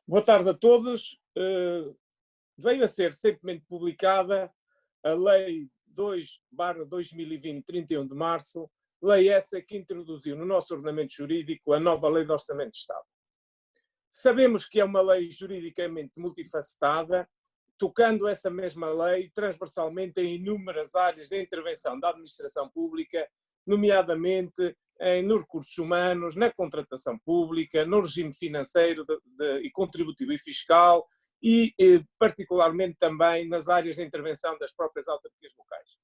Boa tarde a todos. Veio a ser recentemente publicada a Lei 2/2020, 31 de março, lei essa que introduziu no nosso ordenamento jurídico a nova Lei de Orçamento de Estado. Sabemos que é uma lei juridicamente multifacetada, tocando essa mesma lei transversalmente em inúmeras áreas de intervenção da administração pública, nomeadamente nos recursos humanos, na contratação pública, no regime financeiro e contributivo e fiscal e, particularmente, também nas áreas de intervenção das próprias autarquias locais.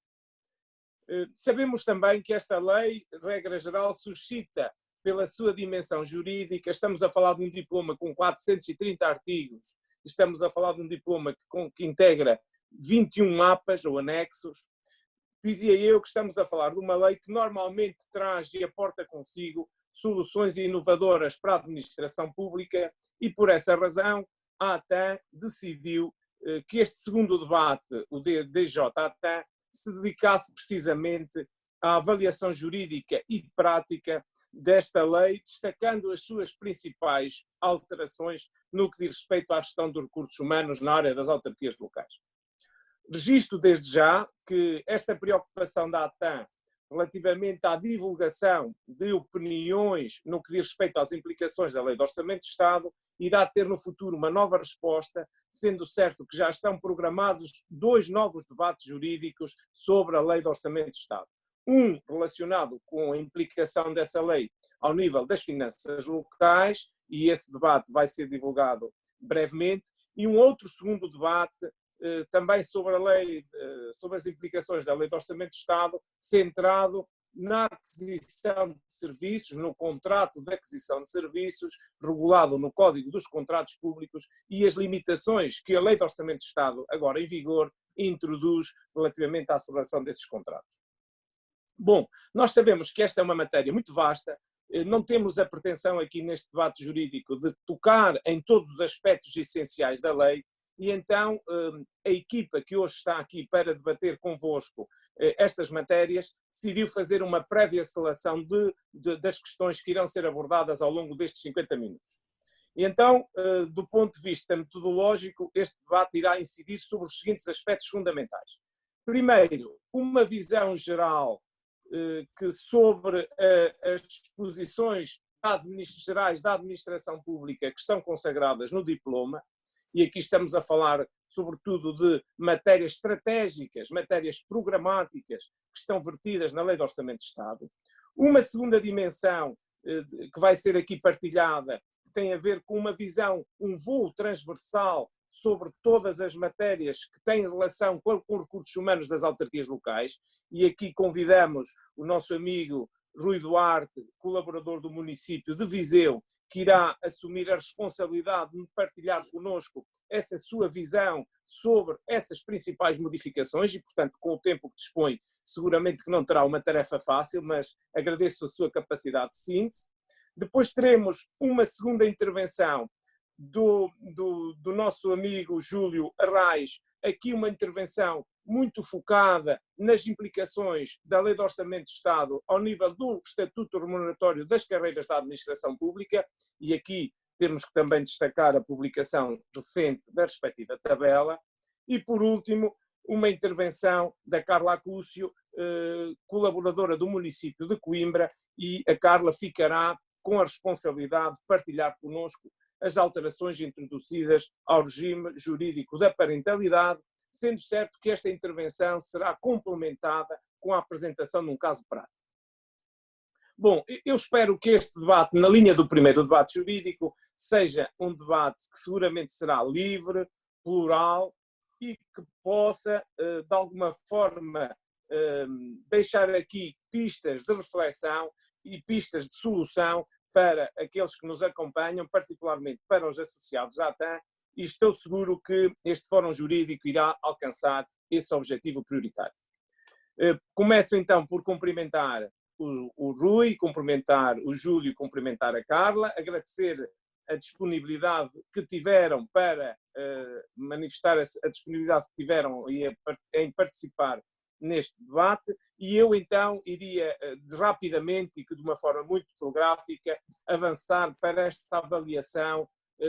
Sabemos também que esta lei, regra geral, suscita, pela sua dimensão jurídica, estamos a falar de um diploma com 430 artigos, estamos a falar de um diploma que integra 21 mapas ou anexos. Dizia eu que estamos a falar de uma lei que normalmente traz e aporta consigo soluções inovadoras para a administração pública e, por essa razão, a ATAN decidiu que este segundo debate, o DJ-ATAN, se dedicasse precisamente à avaliação jurídica e prática desta lei, destacando as suas principais alterações no que diz respeito à gestão dos recursos humanos na área das autarquias locais. Registro desde já que esta preocupação da ATAN relativamente à divulgação de opiniões no que diz respeito às implicações da Lei de Orçamento de Estado irá ter no futuro uma nova resposta, sendo certo que já estão programados 2 novos debates jurídicos sobre a Lei de Orçamento de Estado. Um relacionado com a implicação dessa lei ao nível das finanças locais, e esse debate vai ser divulgado brevemente, e um outro segundo debate também sobre a lei, sobre as implicações da Lei de Orçamento de Estado, centrado na aquisição de serviços, no contrato de aquisição de serviços, regulado no Código dos Contratos Públicos e as limitações que a Lei de Orçamento de Estado, agora em vigor, introduz relativamente à celebração desses contratos. Bom, nós sabemos que esta é uma matéria muito vasta, não temos a pretensão aqui neste debate jurídico de tocar em todos os aspectos essenciais da lei, e então a equipa que hoje está aqui para debater convosco estas matérias decidiu fazer uma prévia seleção das questões que irão ser abordadas ao longo destes 50 minutos. E então, do ponto de vista metodológico, este debate irá incidir sobre os seguintes aspectos fundamentais. Primeiro, uma visão geral sobre as disposições gerais da administração pública que estão consagradas no diploma, e aqui estamos a falar sobretudo de matérias estratégicas, matérias programáticas que estão vertidas na Lei de Orçamento de Estado. Uma segunda dimensão que vai ser aqui partilhada tem a ver com uma visão, um voo transversal sobre todas as matérias que têm relação com recursos humanos das autarquias locais, e aqui convidamos o nosso amigo Rui Duarte, colaborador do município de Viseu, que irá assumir a responsabilidade de partilhar connosco essa sua visão sobre essas principais modificações e, portanto, com o tempo que dispõe, seguramente que não terá uma tarefa fácil, mas agradeço a sua capacidade de síntese. Depois teremos uma segunda intervenção do nosso amigo Júlio Arraes, aqui uma intervenção muito focada nas implicações da Lei de Orçamento de Estado ao nível do Estatuto Remuneratório das Carreiras da Administração Pública, e aqui temos que também destacar a publicação recente da respectiva tabela, e por último, uma intervenção da Carla Acúcio, colaboradora do município de Coimbra, e a Carla ficará com a responsabilidade de partilhar connosco as alterações introduzidas ao regime jurídico da parentalidade, sendo certo que esta intervenção será complementada com a apresentação de um caso prático. Bom, eu espero que este debate, na linha do primeiro debate jurídico, seja um debate que seguramente será livre, plural e que possa, de alguma forma, deixar aqui pistas de reflexão e pistas de solução para aqueles que nos acompanham, particularmente para os associados à ATAN, e estou seguro que este Fórum Jurídico irá alcançar esse objetivo prioritário. Começo então por cumprimentar o Rui, cumprimentar o Júlio, cumprimentar a Carla, agradecer a disponibilidade que tiveram para manifestar a disponibilidade que tiveram em participar neste debate, e eu então iria rapidamente e de uma forma muito telegráfica avançar para esta avaliação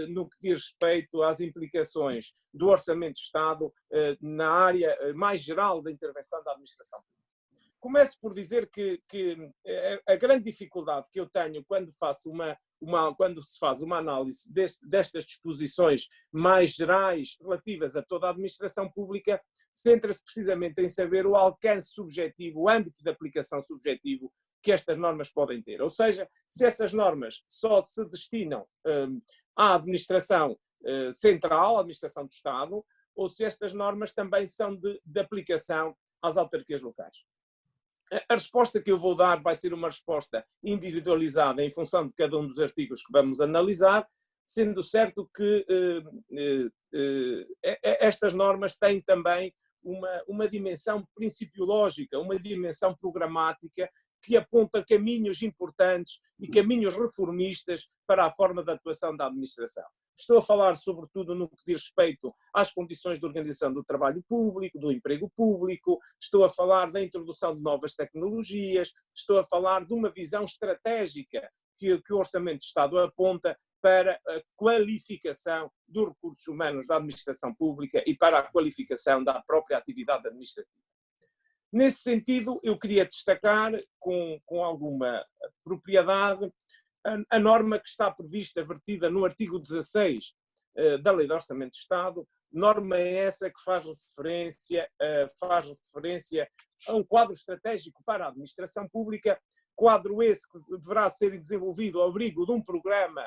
no que diz respeito às implicações do Orçamento de Estado na área mais geral da intervenção da administração pública. Começo por dizer que a grande dificuldade que eu tenho quando se faz uma análise destas disposições mais gerais relativas a toda a administração pública, centra-se precisamente em saber o alcance subjetivo, o âmbito de aplicação subjetivo que estas normas podem ter. Ou seja, se essas normas só se destinam à administração central, à administração do Estado, ou se estas normas também são de aplicação às autarquias locais. A resposta que eu vou dar vai ser uma resposta individualizada em função de cada um dos artigos que vamos analisar, sendo certo que estas normas têm também uma dimensão principiológica, uma dimensão programática que aponta caminhos importantes e caminhos reformistas para a forma de atuação da administração. Estou a falar sobretudo no que diz respeito às condições de organização do trabalho público, do emprego público, estou a falar da introdução de novas tecnologias, estou a falar de uma visão estratégica que o Orçamento de Estado aponta para a qualificação dos recursos humanos da administração pública e para a qualificação da própria atividade administrativa. Nesse sentido, eu queria destacar com alguma propriedade a norma que está prevista, vertida no artigo 16 da Lei de Orçamento de Estado, norma essa que faz referência a um quadro estratégico para a administração pública, quadro esse que deverá ser desenvolvido ao abrigo de um programa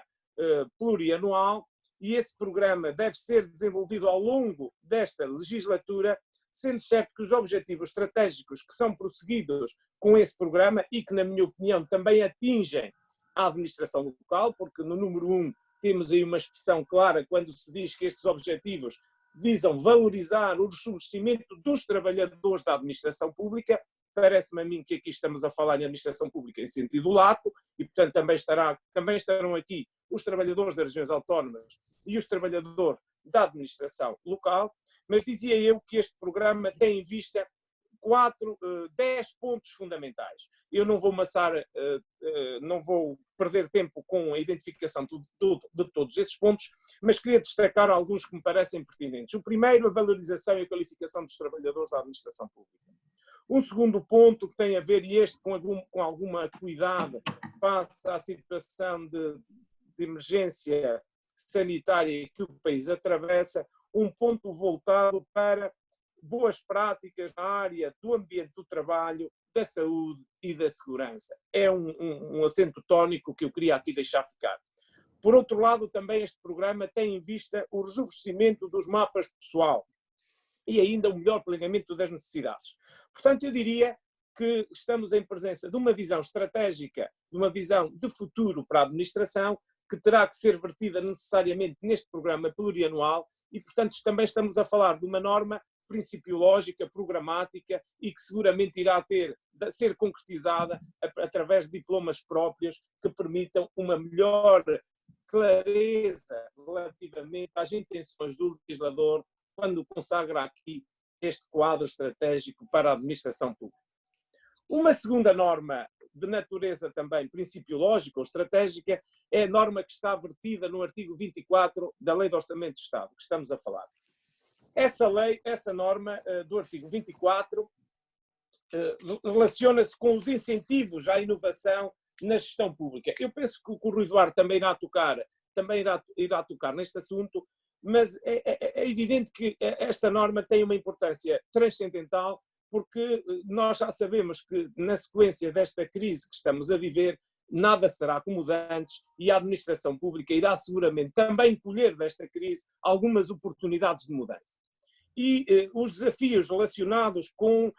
plurianual, e esse programa deve ser desenvolvido ao longo desta legislatura, sendo certo que os objetivos estratégicos que são prosseguidos com esse programa e que, na minha opinião, também atingem a administração local, porque no número 1 temos aí uma expressão clara quando se diz que estes objetivos visam valorizar o rejuvenescimento dos trabalhadores da administração pública. Parece-me a mim que aqui estamos a falar em administração pública em sentido lato e, portanto, também estarão aqui os trabalhadores das regiões autónomas e os trabalhadores da administração local, mas dizia eu que este programa tem em vista 10 pontos fundamentais. Eu não vou não vou perder tempo com a identificação de todos esses pontos, mas queria destacar alguns que me parecem pertinentes. O primeiro, a valorização e a qualificação dos trabalhadores da administração pública. Um segundo ponto que tem a ver, e este com alguma cuidado, face à situação de emergência sanitária que o país atravessa, um ponto voltado para boas práticas na área do ambiente do trabalho, da saúde e da segurança. É um acento tónico que eu queria aqui deixar ficar. Por outro lado, também este programa tem em vista o rejuvenescimento dos mapas de pessoal e ainda o melhor planeamento das necessidades. Portanto, eu diria que estamos em presença de uma visão estratégica, de uma visão de futuro para a administração, que terá que ser vertida necessariamente neste programa plurianual e, portanto, também estamos a falar de uma norma principiológica, programática e que seguramente irá ser concretizada através de diplomas próprios que permitam uma melhor clareza relativamente às intenções do legislador quando consagra aqui este quadro estratégico para a administração pública. Uma segunda norma de natureza também principiológica ou estratégica é a norma que está vertida no artigo 24 da Lei de Orçamento de Estado, que estamos a falar. Essa norma do artigo 24 relaciona-se com os incentivos à inovação na gestão pública. Eu penso que o Rui Eduardo também irá tocar neste assunto, mas é evidente que esta norma tem uma importância transcendental, porque nós já sabemos que na sequência desta crise que estamos a viver, nada será como antes e a administração pública irá seguramente também colher desta crise algumas oportunidades de mudança. E os desafios relacionados com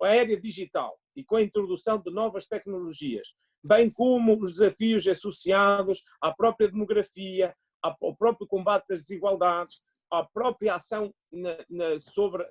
a era digital e com a introdução de novas tecnologias, bem como os desafios associados à própria demografia, ao próprio combate às desigualdades, à própria ação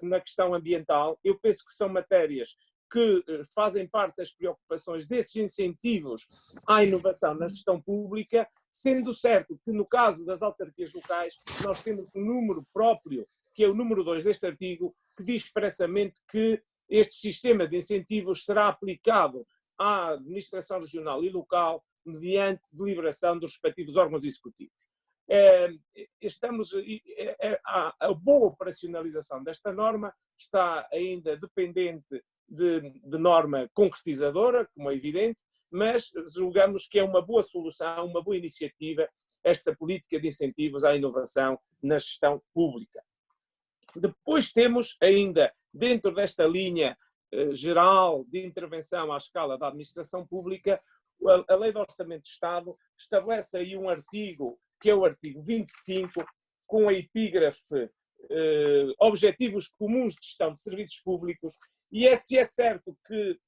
na questão ambiental, eu penso que são matérias que fazem parte das preocupações desses incentivos à inovação na gestão pública, sendo certo que no caso das autarquias locais nós temos um número próprio, que é o número 2 deste artigo, que diz expressamente que este sistema de incentivos será aplicado à administração regional e local mediante deliberação dos respectivos órgãos executivos. A boa operacionalização desta norma está ainda dependente de norma concretizadora, como é evidente, mas julgamos que é uma boa solução, uma boa iniciativa, esta política de incentivos à inovação na gestão pública. Depois temos ainda, dentro desta linha geral de intervenção à escala da administração pública, a Lei de Orçamento de Estado estabelece aí um artigo, que é o artigo 25, com a epígrafe Objetivos Comuns de Gestão de Serviços Públicos, e se é certo que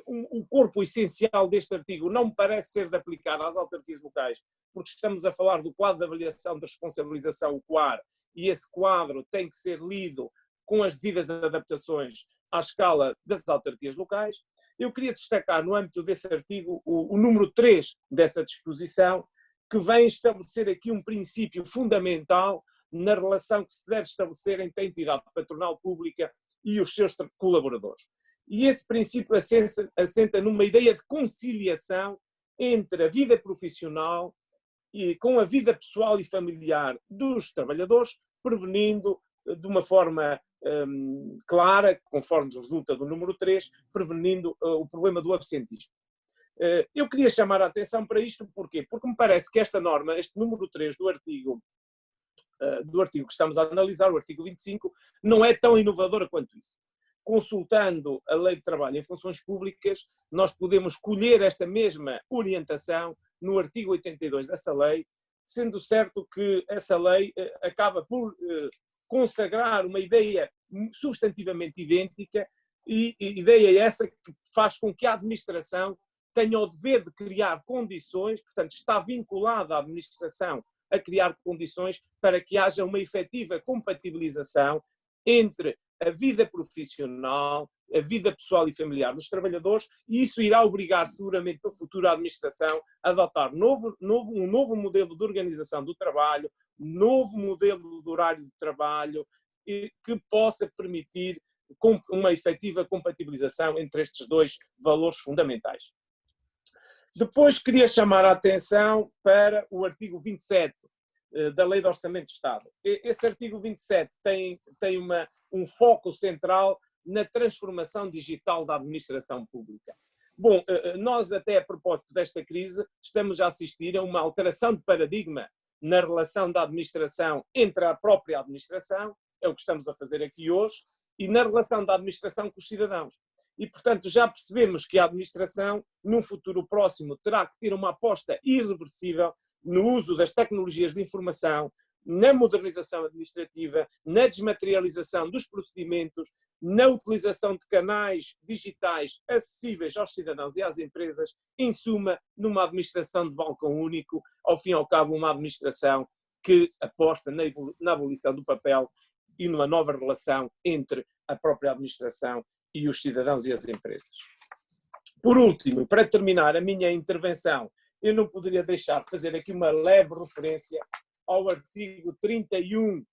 o corpo essencial deste artigo não me parece ser de aplicar às autarquias locais, porque estamos a falar do quadro de avaliação de responsabilização, o QAR, e esse quadro tem que ser lido com as devidas adaptações à escala das autarquias locais. Eu queria destacar, no âmbito desse artigo, o número 3 dessa disposição, que vem estabelecer aqui um princípio fundamental na relação que se deve estabelecer entre a entidade patronal pública e os seus colaboradores. E esse princípio assenta numa ideia de conciliação entre a vida profissional e com a vida pessoal e familiar dos trabalhadores, prevenindo de uma forma clara, conforme resulta do número 3, prevenindo o problema do absentismo. Eu queria chamar a atenção para isto, porquê? Porque me parece que esta norma, este número 3 do artigo que estamos a analisar, o artigo 25, não é tão inovadora quanto isso. Consultando a Lei de Trabalho em Funções Públicas, nós podemos colher esta mesma orientação no artigo 82 dessa lei, sendo certo que essa lei acaba por consagrar uma ideia substantivamente idêntica, e ideia essa que faz com que a administração tenha o dever de criar condições, portanto está vinculada à administração a criar condições para que haja uma efetiva compatibilização entre a vida profissional, a vida pessoal e familiar dos trabalhadores, e isso irá obrigar seguramente no futuro a administração a adotar um novo modelo de organização do trabalho, novo modelo de horário de trabalho, que possa permitir uma efetiva compatibilização entre estes dois valores fundamentais. Depois queria chamar a atenção para o artigo 27 da Lei de Orçamento de Estado. Esse artigo 27 tem um foco central na transformação digital da administração pública. Bom, nós até a propósito desta crise estamos a assistir a uma alteração de paradigma na relação da administração entre a própria administração, é o que estamos a fazer aqui hoje, e na relação da administração com os cidadãos. E, portanto, já percebemos que a administração, num futuro próximo, terá que ter uma aposta irreversível no uso das tecnologias de informação, na modernização administrativa, na desmaterialização dos procedimentos, na utilização de canais digitais acessíveis aos cidadãos e às empresas, em suma, numa administração de balcão único, ao fim e ao cabo, uma administração que aposta na abolição do papel e numa nova relação entre a própria administração e os cidadãos e as empresas. Por último, para terminar a minha intervenção, eu não poderia deixar de fazer aqui uma leve referência ao artigo 31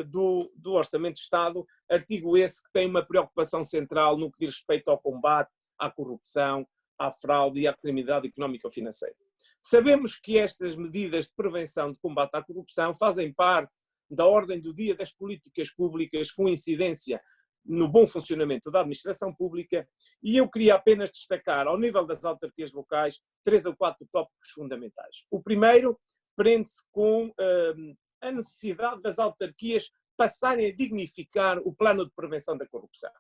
do Orçamento de Estado, artigo esse que tem uma preocupação central no que diz respeito ao combate à corrupção, à fraude e à criminalidade económica ou financeira. Sabemos que estas medidas de prevenção de combate à corrupção fazem parte da ordem do dia das políticas públicas com incidência no bom funcionamento da administração pública, e eu queria apenas destacar, ao nível das autarquias locais, 3 ou 4 tópicos fundamentais. O primeiro prende-se com a necessidade das autarquias passarem a dignificar o plano de prevenção da corrupção.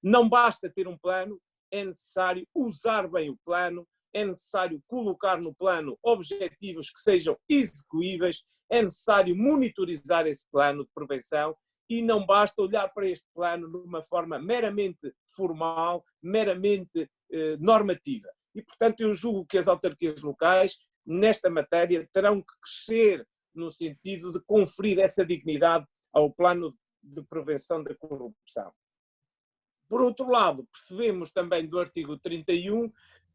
Não basta ter um plano, é necessário usar bem o plano, é necessário colocar no plano objetivos que sejam execuíveis, é necessário monitorizar esse plano de prevenção, e não basta olhar para este plano de uma forma meramente formal, meramente normativa. E, portanto, eu julgo que as autarquias locais, nesta matéria, terão que crescer no sentido de conferir essa dignidade ao plano de prevenção da corrupção. Por outro lado, percebemos também do artigo 31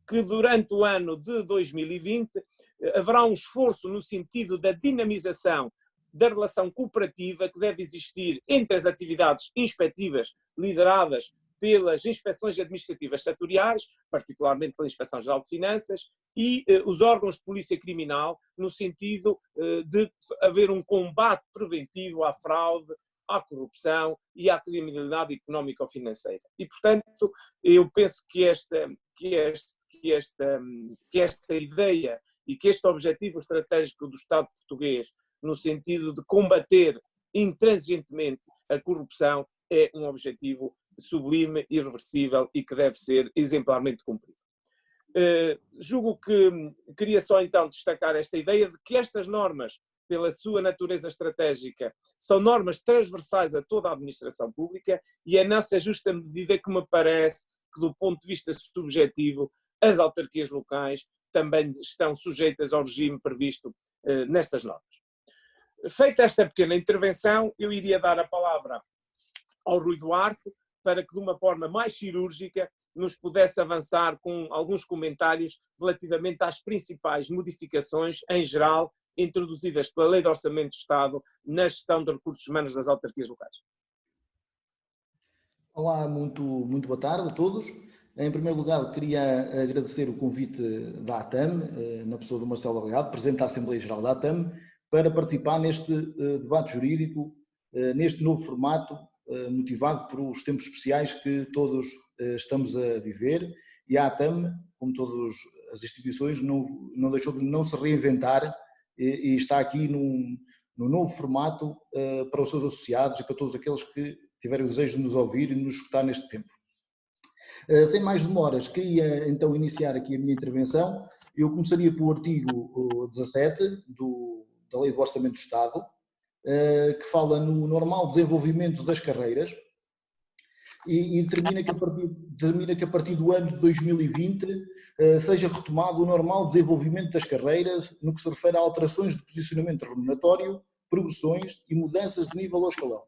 que durante o ano de 2020 haverá um esforço no sentido da dinamização da relação cooperativa que deve existir entre as atividades inspectivas lideradas pelas inspeções administrativas setoriais, particularmente pela Inspeção-Geral de Finanças, e os órgãos de polícia criminal, no sentido de haver um combate preventivo à fraude, à corrupção e à criminalidade económica ou financeira. E, portanto, eu penso que esta ideia e que este objetivo estratégico do Estado português, no sentido de combater intransigentemente a corrupção, é um objetivo sublime, irreversível e que deve ser exemplarmente cumprido. Julgo que queria só então destacar esta ideia de que estas normas, pela sua natureza estratégica, são normas transversais a toda a administração pública e é nessa justa medida que me parece que, do ponto de vista subjetivo, as autarquias locais também estão sujeitas ao regime previsto nestas normas. Feita esta pequena intervenção, eu iria dar a palavra ao Rui Duarte para que, de uma forma mais cirúrgica, nos pudesse avançar com alguns comentários relativamente às principais modificações, em geral, introduzidas pela Lei de Orçamento de Estado na gestão de recursos humanos das autarquias locais. Olá, muito boa tarde a todos. Em primeiro lugar, queria agradecer o convite da ATAM, na pessoa do Marcelo Alegado, Presidente da Assembleia Geral da ATAM, para participar neste debate jurídico, neste novo formato, motivado por os tempos especiais que todos estamos a viver, e a ATAM, como todas as instituições, não deixou de não se reinventar e está aqui num novo formato para os seus associados e para todos aqueles que tiverem o desejo de nos ouvir e nos escutar neste tempo. Sem mais demoras, queria então iniciar aqui a minha intervenção. Eu começaria pelo artigo 17 da Lei do Orçamento do Estado, que fala no normal desenvolvimento das carreiras e determina que a partir do ano de 2020 seja retomado o normal desenvolvimento das carreiras no que se refere a alterações de posicionamento remuneratório, progressões e mudanças de nível ou escalão,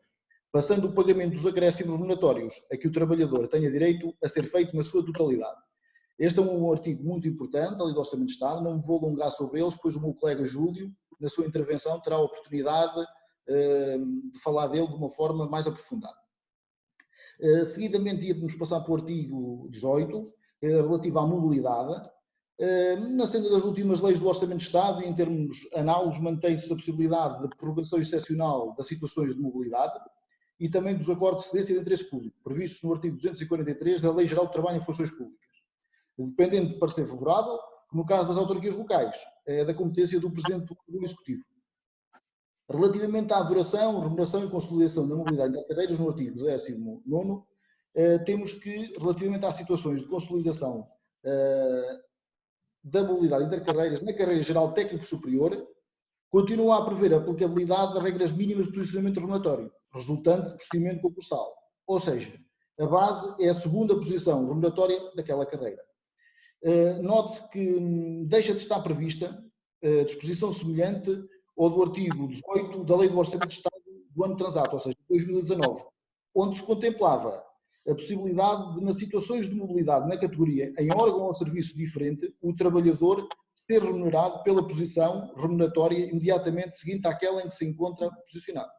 passando o pagamento dos acréscimos remuneratórios a que o trabalhador tenha direito a ser feito na sua totalidade. Este é um artigo muito importante da Lei do Orçamento de Estado, não me vou alongar sobre eles, pois o meu colega Júlio, na sua intervenção, terá a oportunidade de falar dele de uma forma mais aprofundada. Seguidamente íamos passar para o artigo 18, relativo à mobilidade. Na senda das últimas leis do Orçamento de Estado, e em termos análogos, mantém-se a possibilidade de prorrogação excepcional das situações de mobilidade e também dos acordos de cedência de interesse público, previstos no artigo 243 da Lei Geral do Trabalho em Funções Públicas, dependendo de parecer favorável, que no caso das autarquias locais é da competência do Presidente do Executivo. Relativamente à duração, remuneração e consolidação da mobilidade das carreiras, no artigo 19, temos que, relativamente às situações de consolidação da mobilidade intercarreiras na carreira geral técnico superior, continua a prever a aplicabilidade das regras mínimas de posicionamento remuneratório, resultante de procedimento concursal. Ou seja, a base é a segunda posição remuneratória daquela carreira. Note-se que deixa de estar prevista disposição semelhante ou do artigo 18 da Lei do Orçamento de Estado do ano transato, ou seja, 2019, onde se contemplava a possibilidade de, nas situações de mobilidade na categoria, em órgão ou serviço diferente, o trabalhador ser remunerado pela posição remuneratória imediatamente seguinte àquela em que se encontra posicionado.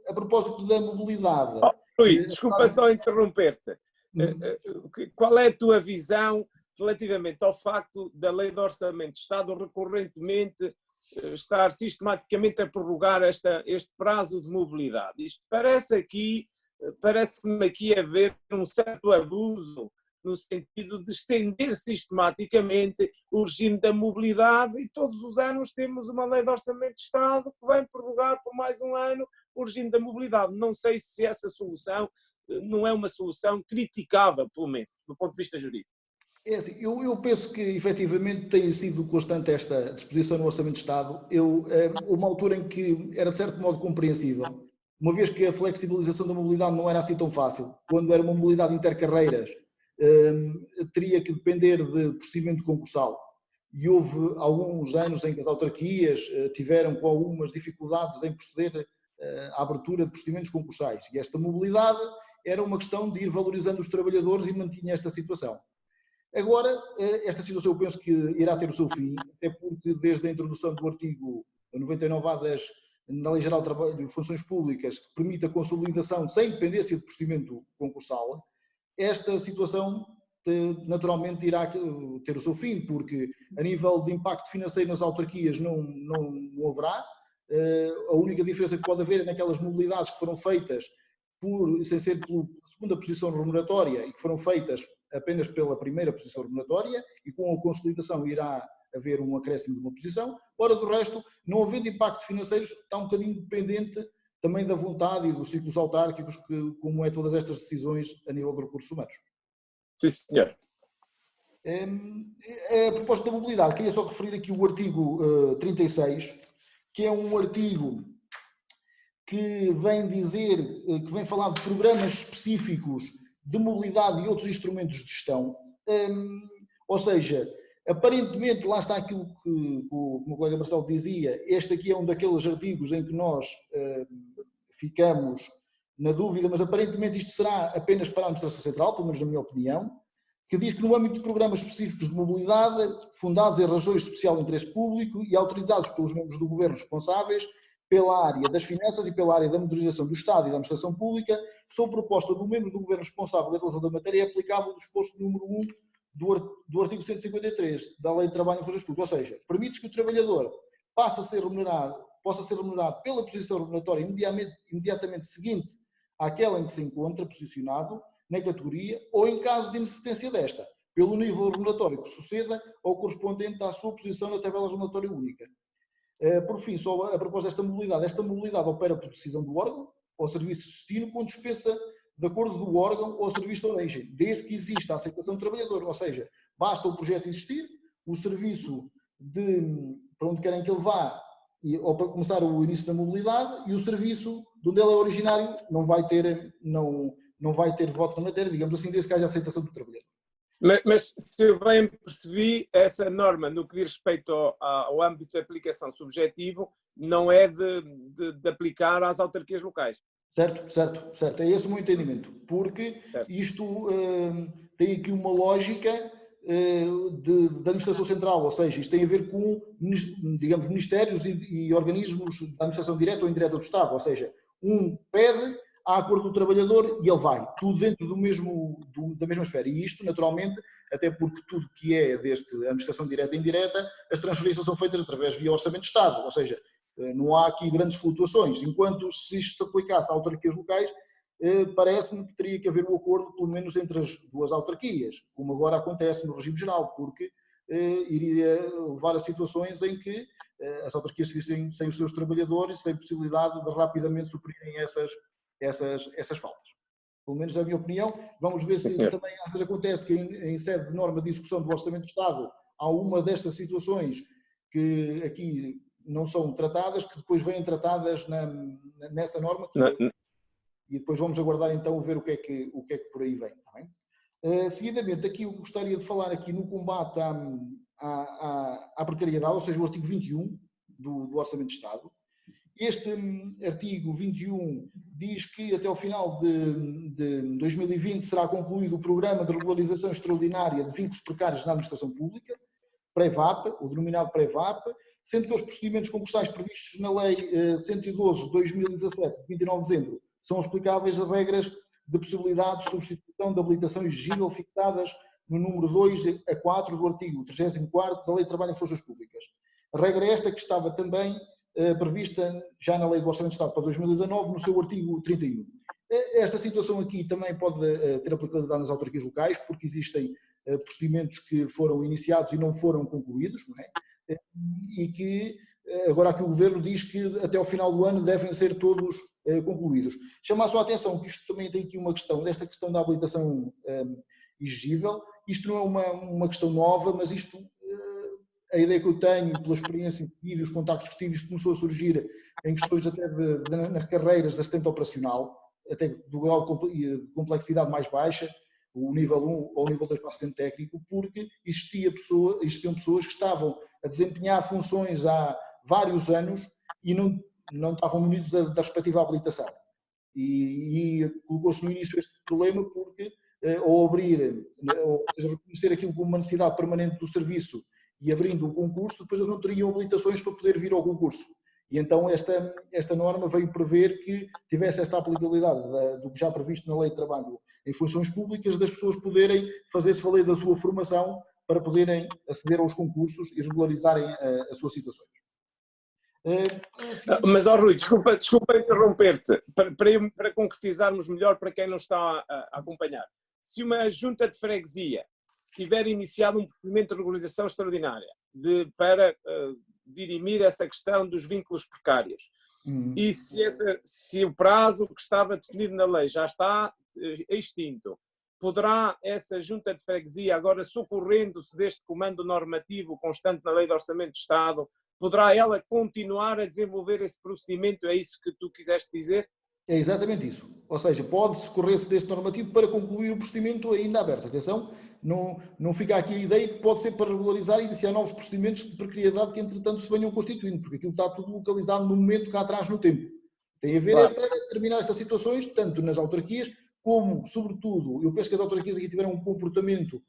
A propósito da mobilidade... Rui, desculpa só interromper-te. Qual é a tua visão relativamente ao facto da Lei de Orçamento de Estado recorrentemente estar sistematicamente a prorrogar este prazo de mobilidade? Isto parece-me aqui haver um certo abuso no sentido de estender sistematicamente o regime da mobilidade e todos os anos temos uma Lei de Orçamento de Estado que vai prorrogar por mais um ano o regime da mobilidade. Não sei se essa solução não é uma solução criticável, pelo menos, do ponto de vista jurídico. É assim, eu penso que efetivamente tem sido constante esta disposição no Orçamento de Estado. Uma altura em que era de certo modo compreensível, uma vez que a flexibilização da mobilidade não era assim tão fácil, quando era uma mobilidade intercarreiras, teria que depender de procedimento concursal. E houve alguns anos em que as autarquias tiveram com algumas dificuldades em proceder à abertura de procedimentos concursais. E esta mobilidade era uma questão de ir valorizando os trabalhadores e mantinha esta situação. Agora, esta situação eu penso que irá ter o seu fim, até porque desde a introdução do artigo 99A na Lei Geral de Trabalho e Funções Públicas, que permite a consolidação sem dependência de procedimento concursal, esta situação naturalmente irá ter o seu fim, porque a nível de impacto financeiro nas autarquias não haverá. A única diferença que pode haver é naquelas mobilidades que foram feitas sem ser pela segunda posição remuneratória e que foram feitas apenas pela primeira posição remuneratória, e com a consolidação irá haver um acréscimo de uma posição. Ora, do resto, não havendo impactos financeiros, está um bocadinho dependente também da vontade e dos ciclos autárquicos, como é todas estas decisões a nível de recursos humanos. Sim, senhor. A proposta da mobilidade, queria só referir aqui o artigo 36, que é um artigo que vem dizer, que vem falar de programas específicos de mobilidade e outros instrumentos de gestão. Ou seja, aparentemente, lá está aquilo que o meu colega Marcelo dizia, este aqui é um daqueles artigos em que nós ficamos na dúvida, mas aparentemente isto será apenas para a Administração Central, pelo menos na minha opinião, que diz que no âmbito de programas específicos de mobilidade, fundados em razões de especial interesse público e autorizados pelos membros do Governo responsáveis pela área das finanças e pela área da modernização do Estado e da Administração Pública, sob proposta do membro do Governo responsável da relação da matéria, é aplicável o disposto número 1 do artigo 153 da Lei de Trabalho e Funções Públicas. Ou seja, permite-se que o trabalhador possa ser remunerado pela posição remuneratória imediatamente seguinte àquela em que se encontra posicionado na categoria, ou em caso de inexistência desta, pelo nível remuneratório que suceda ou correspondente à sua posição na tabela remuneratória única. Por fim, só a propósito desta mobilidade. Esta mobilidade opera por decisão do órgão ou serviço de destino com dispensa de acordo do órgão ou serviço de origem, desde que exista a aceitação do trabalhador. Ou seja, basta o projeto existir, o serviço para onde querem que ele vá, ou para começar o início da mobilidade, e o serviço de onde ele é originário não vai ter voto na matéria, digamos assim, desde que haja aceitação do trabalhador. Mas se eu bem percebi, essa norma, no que diz respeito ao âmbito de aplicação subjetivo, não é de aplicar às autarquias locais. Certo. É esse o meu entendimento. Porque isto tem aqui uma lógica da Administração Central, ou seja, isto tem a ver com, digamos, ministérios e organismos da Administração Direta ou Indireta do Estado, ou seja, um pede a acordo do trabalhador e ele vai, tudo dentro da mesma esfera. E isto, naturalmente, até porque tudo que é desde a Administração Direta e Indireta, as transferências são feitas através via Orçamento de Estado, ou seja, não há aqui grandes flutuações, enquanto se isto se aplicasse a autarquias locais, parece-me que teria que haver um acordo, pelo menos entre as duas autarquias, como agora acontece no regime geral, porque iria levar a situações em que as autarquias seguissem sem os seus trabalhadores, sem possibilidade de rapidamente suprirem essas faltas. Pelo menos na minha opinião. Vamos ver se também às vezes acontece que em sede de norma de discussão do Orçamento de Estado há uma destas situações que aqui não são tratadas, que depois vêm tratadas nessa norma. E depois vamos aguardar então ver o que é que por aí vem. Tá bem? Seguidamente, aqui eu gostaria de falar aqui no combate à precariedade, ou seja, o artigo 21 do Orçamento de Estado. Este artigo 21 diz que até ao final de 2020 será concluído o Programa de Regularização Extraordinária de Vínculos Precários na Administração Pública, PREVAP, o denominado PREVAP, sendo que os procedimentos concursais previstos na Lei 112 de 2017, de 29 de dezembro, são explicáveis as regras de possibilidade de substituição de habilitação exigível fixadas no número 2 a 4 do artigo 34º da Lei de Trabalho e Funções Públicas. A regra é esta que estava também prevista já na Lei do Orçamento de Estado para 2019, no seu artigo 31. Esta situação aqui também pode ter aplicabilidade nas autarquias locais, porque existem procedimentos que foram iniciados e não foram concluídos, não é? E que agora aqui o Governo diz que até ao final do ano devem ser todos concluídos. Chama a sua atenção que isto também tem aqui uma questão, desta questão da habilitação exigível. Isto não é uma questão nova, mas isto, a ideia que eu tenho, pela experiência que tive, os contactos que tive, isto começou a surgir em questões até nas carreiras de assistente operacional, até do grau de complexidade mais baixa, o nível 1 ou o nível 2 para assistente técnico, porque existiam pessoas que estavam a desempenhar funções há vários anos e não estavam munidos da respectiva habilitação. E colocou-se no início este problema porque, ou seja, reconhecer aquilo como uma necessidade permanente do serviço e abrindo o concurso, depois eles não teriam habilitações para poder vir ao concurso. E então esta norma veio prever que tivesse esta aplicabilidade do que já previsto na Lei de Trabalho em funções públicas, das pessoas poderem fazer-se valer da sua formação para poderem aceder aos concursos e regularizarem as suas situações. Mas, Rui, desculpa interromper-te, para concretizarmos melhor para quem não está a acompanhar. Se uma junta de freguesia tiver iniciado um procedimento de regularização extraordinária para dirimir essa questão dos vínculos precários, e se o prazo que estava definido na lei já está extinto, poderá essa junta de freguesia, agora socorrendo-se deste comando normativo constante na Lei de Orçamento de Estado, poderá ela continuar a desenvolver esse procedimento? É isso que tu quiseste dizer? É exatamente isso. Ou seja, pode socorrer-se deste normativo para concluir o procedimento ainda aberto. Atenção, não fica aqui a ideia que pode ser para regularizar e iniciar novos procedimentos de precariedade que, entretanto, se venham constituindo, porque aquilo está tudo localizado no momento cá atrás no tempo. Tem a ver Claro. para determinar estas situações, tanto nas autarquias, como, sobretudo, eu penso que as autarquias aqui tiveram um comportamento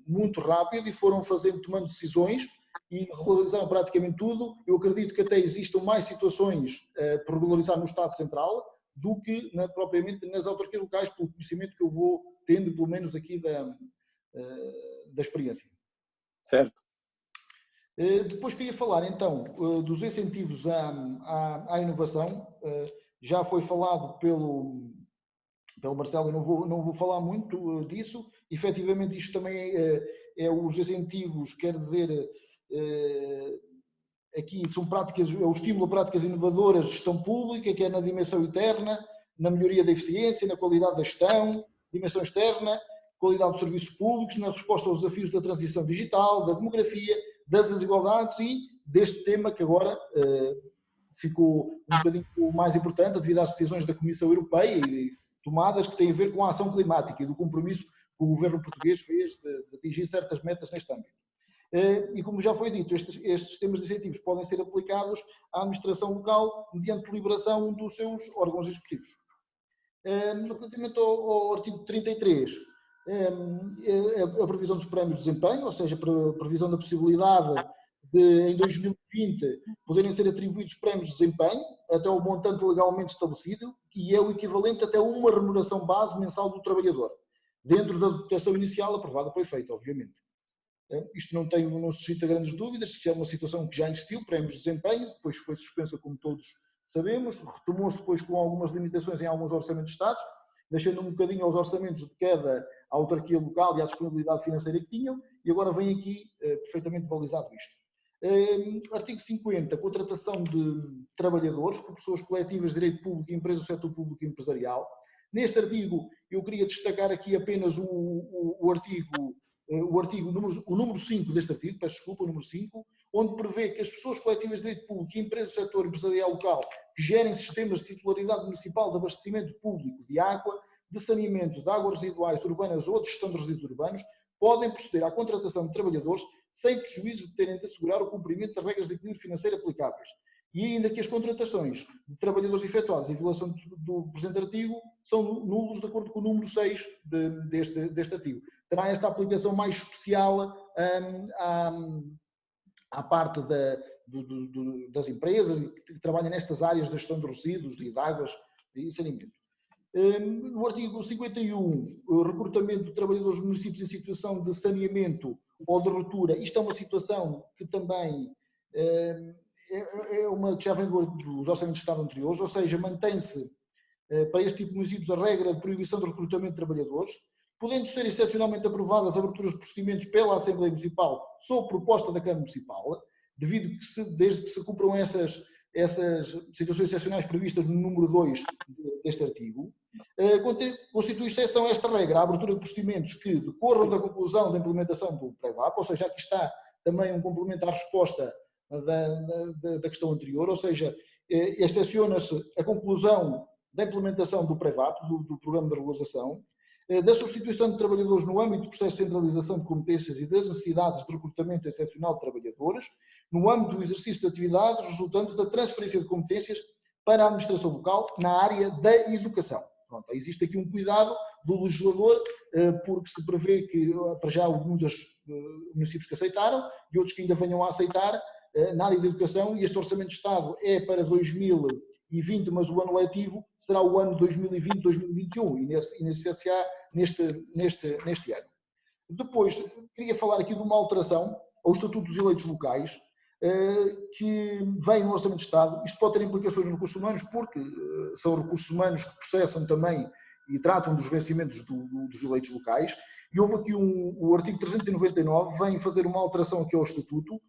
muito rápido e foram tomando decisões e regularizaram praticamente tudo. Eu acredito que até existam mais situações por regularizar no Estado Central do que propriamente nas autarquias locais, pelo conhecimento que eu vou tendo, pelo menos aqui da experiência. Certo. Depois queria falar então dos incentivos à inovação. Já foi falado pelo Marcelo, eu não vou falar muito disso. Efetivamente isto também é os incentivos, quer dizer, aqui são práticas, é o estímulo a práticas inovadoras de gestão pública, que é na dimensão interna, na melhoria da eficiência, na qualidade da gestão, dimensão externa, qualidade dos serviços públicos, na resposta aos desafios da transição digital, da demografia, das desigualdades e deste tema que agora ficou um bocadinho mais importante devido às decisões da Comissão Europeia e tomadas que têm a ver com a ação climática e do compromisso que o governo português fez de atingir certas metas neste âmbito. E como já foi dito, estes sistemas de incentivos podem ser aplicados à administração local mediante deliberação dos seus órgãos executivos. Relativamente ao artigo 33, a previsão dos prémios de desempenho, ou seja, a previsão da possibilidade de, em 2020, poderem ser atribuídos prémios de desempenho até o montante legalmente estabelecido, que é o equivalente até uma remuneração base mensal do trabalhador, dentro da dotação inicial aprovada pelo efeito, obviamente. Isto não suscita grandes dúvidas, que é uma situação que já existiu, prémios de desempenho, depois foi suspensa, como todos sabemos, retomou-se depois com algumas limitações em alguns orçamentos de Estados, deixando um bocadinho aos orçamentos de cada autarquia local e à disponibilidade financeira que tinham, e agora vem aqui perfeitamente balizado isto. Artigo 50, contratação de trabalhadores por pessoas coletivas de direito público e empresas do setor público e empresarial. Neste artigo, eu queria destacar aqui apenas o número 5 deste artigo, peço desculpa, o número 5, onde prevê que as pessoas coletivas de direito público e empresas do setor empresarial local que gerem sistemas de titularidade municipal de abastecimento público de água, de saneamento, de águas residuais urbanas ou de gestão de resíduos urbanos, podem proceder à contratação de trabalhadores sem prejuízo de terem de assegurar o cumprimento das regras de equilíbrio financeiro aplicáveis. E ainda que as contratações de trabalhadores efetuadas em violação do presente artigo são nulos de acordo com o número 6 deste artigo. Terá esta aplicação mais especial à parte das empresas que trabalham nestas áreas da gestão de resíduos e de águas e saneamento. No artigo 51, o recrutamento de trabalhadores dos municípios em situação de saneamento ou de ruptura, isto é uma situação que também é uma que já vem dos orçamentos de Estado anteriores, ou seja, mantém-se para este tipo de municípios a regra de proibição de recrutamento de trabalhadores, podendo ser excepcionalmente aprovadas aberturas de procedimentos pela Assembleia Municipal sob proposta da Câmara Municipal, desde que se cumpram essas situações excepcionais previstas no número 2 deste artigo. Constitui exceção a esta regra a abertura de procedimentos que decorram da conclusão da implementação do PREVAP, ou seja, aqui está também um complemento à resposta da questão anterior, ou seja, excepciona-se a conclusão da implementação do PREVAP, do Programa de Regularização, da substituição de trabalhadores no âmbito do processo de centralização de competências e das necessidades de recrutamento excepcional de trabalhadores, no âmbito do exercício de atividades resultantes da transferência de competências para a administração local na área da educação. Pronto, existe aqui um cuidado do legislador, porque se prevê que, para já, alguns dos municípios que aceitaram e outros que ainda venham a aceitar, na área da educação, e este Orçamento de Estado é para 2020, mas o ano letivo será o ano 2020-2021, e iniciar-se-á neste ano. Depois, queria falar aqui de uma alteração ao Estatuto dos Eleitos Locais, que vem no Orçamento de Estado. Isto pode ter implicações nos recursos humanos, porque são recursos humanos que processam também e tratam dos vencimentos dos eleitos locais. E houve aqui o artigo 399, vem fazer uma alteração aqui ao Estatuto,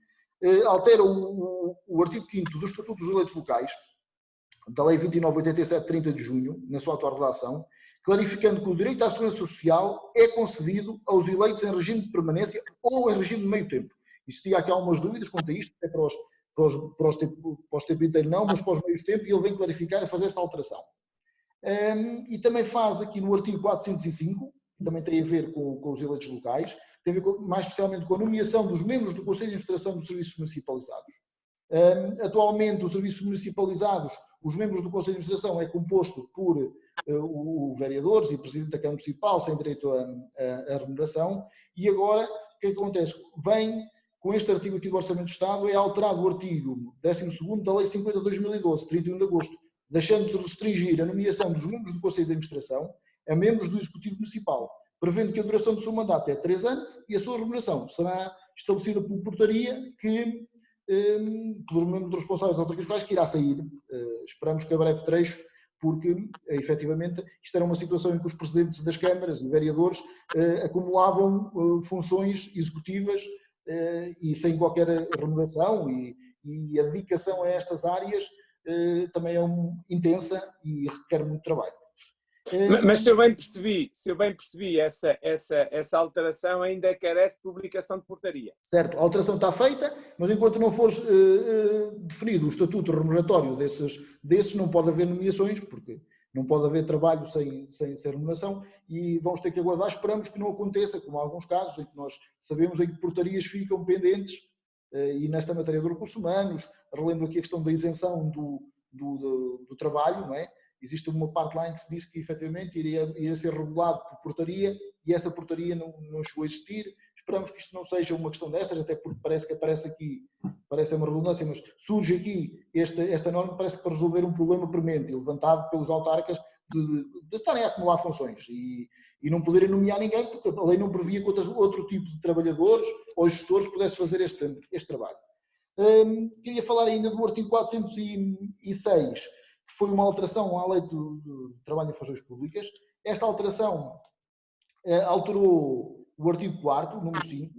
altera o artigo 5º do Estatuto dos Eleitos Locais, da Lei 2987, 30 de junho, na sua atual redação, clarificando que o direito à segurança social é concedido aos eleitos em regime de permanência ou em regime de meio tempo. Existia aqui algumas dúvidas quanto a isto, até para os tempo inteiro não, mas para os meios tempo, e ele vem clarificar e fazer esta alteração. E também faz aqui no artigo 405, que também tem a ver com os eleitos locais, tem a ver mais especialmente com a nomeação dos membros do Conselho de Administração dos Serviços Municipalizados. Atualmente, os serviços municipalizados, os membros do Conselho de Administração é composto por os vereadores e presidente da Câmara Municipal, sem direito à remuneração, e agora, o que acontece? Vem, com este artigo aqui do Orçamento do Estado, é alterado o artigo 12º da Lei 50 de 2012, 31 de agosto, deixando de restringir a nomeação dos membros do Conselho de Administração a membros do Executivo Municipal, prevendo que a duração do seu mandato é 3 anos e a sua remuneração será estabelecida por portaria pelos membros responsáveis autarquistas que irá sair. Esperamos que a breve trecho, porque, efetivamente, isto era uma situação em que os presidentes das câmaras e vereadores acumulavam funções executivas e sem qualquer remuneração, e a dedicação a estas áreas também é intensa e requer muito trabalho. Mas se eu bem percebi, essa alteração ainda carece de publicação de portaria. Certo, a alteração está feita, mas enquanto não for definido o estatuto remuneratório desses, não pode haver nomeações, porque não pode haver trabalho sem remuneração, e vamos ter que aguardar. Esperamos que não aconteça, como há alguns casos em que nós sabemos em que portarias ficam pendentes, e nesta matéria dos recursos humanos, relembro aqui a questão da isenção do trabalho, não é? Existe uma parte lá em que se disse que efetivamente iria ser regulado por portaria, e essa portaria não chegou a existir. Esperamos que isto não seja uma questão destas, até porque parece que aparece aqui, parece uma redundância, mas surge aqui esta norma, parece que para resolver um problema premente, levantado pelos autarcas de estarem a acumular funções e não poderem nomear ninguém, porque a lei não previa que outro tipo de trabalhadores ou gestores pudesse fazer este trabalho. Queria falar ainda do artigo 406, que foi uma alteração à lei do trabalho em funções públicas. Esta alteração alterou o artigo 4º, número 5,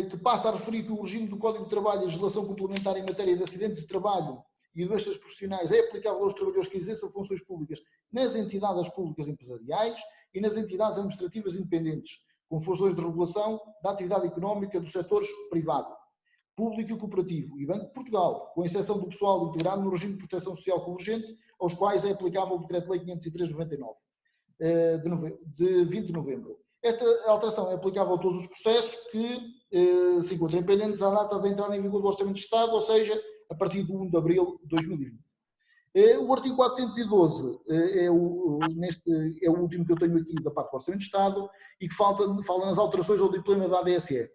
que passa a referir que o regime do Código de Trabalho e a legislação complementar em matéria de acidentes de trabalho e doenças profissionais é aplicável aos trabalhadores que exerçam funções públicas nas entidades públicas empresariais e nas entidades administrativas independentes, com funções de regulação da atividade económica dos setores privado, público e cooperativo, e Banco de Portugal, com exceção do pessoal integrado no regime de proteção social convergente, aos quais é aplicável o Decreto-Lei 503/99, de 20 de novembro. Esta alteração é aplicável a todos os processos que se encontram pendentes à data da entrada em vigor do Orçamento de Estado, ou seja, a partir de 1 de abril de 2020. O artigo 412 é o último que eu tenho aqui da parte do Orçamento de Estado e que fala nas alterações ao diploma da ADSE.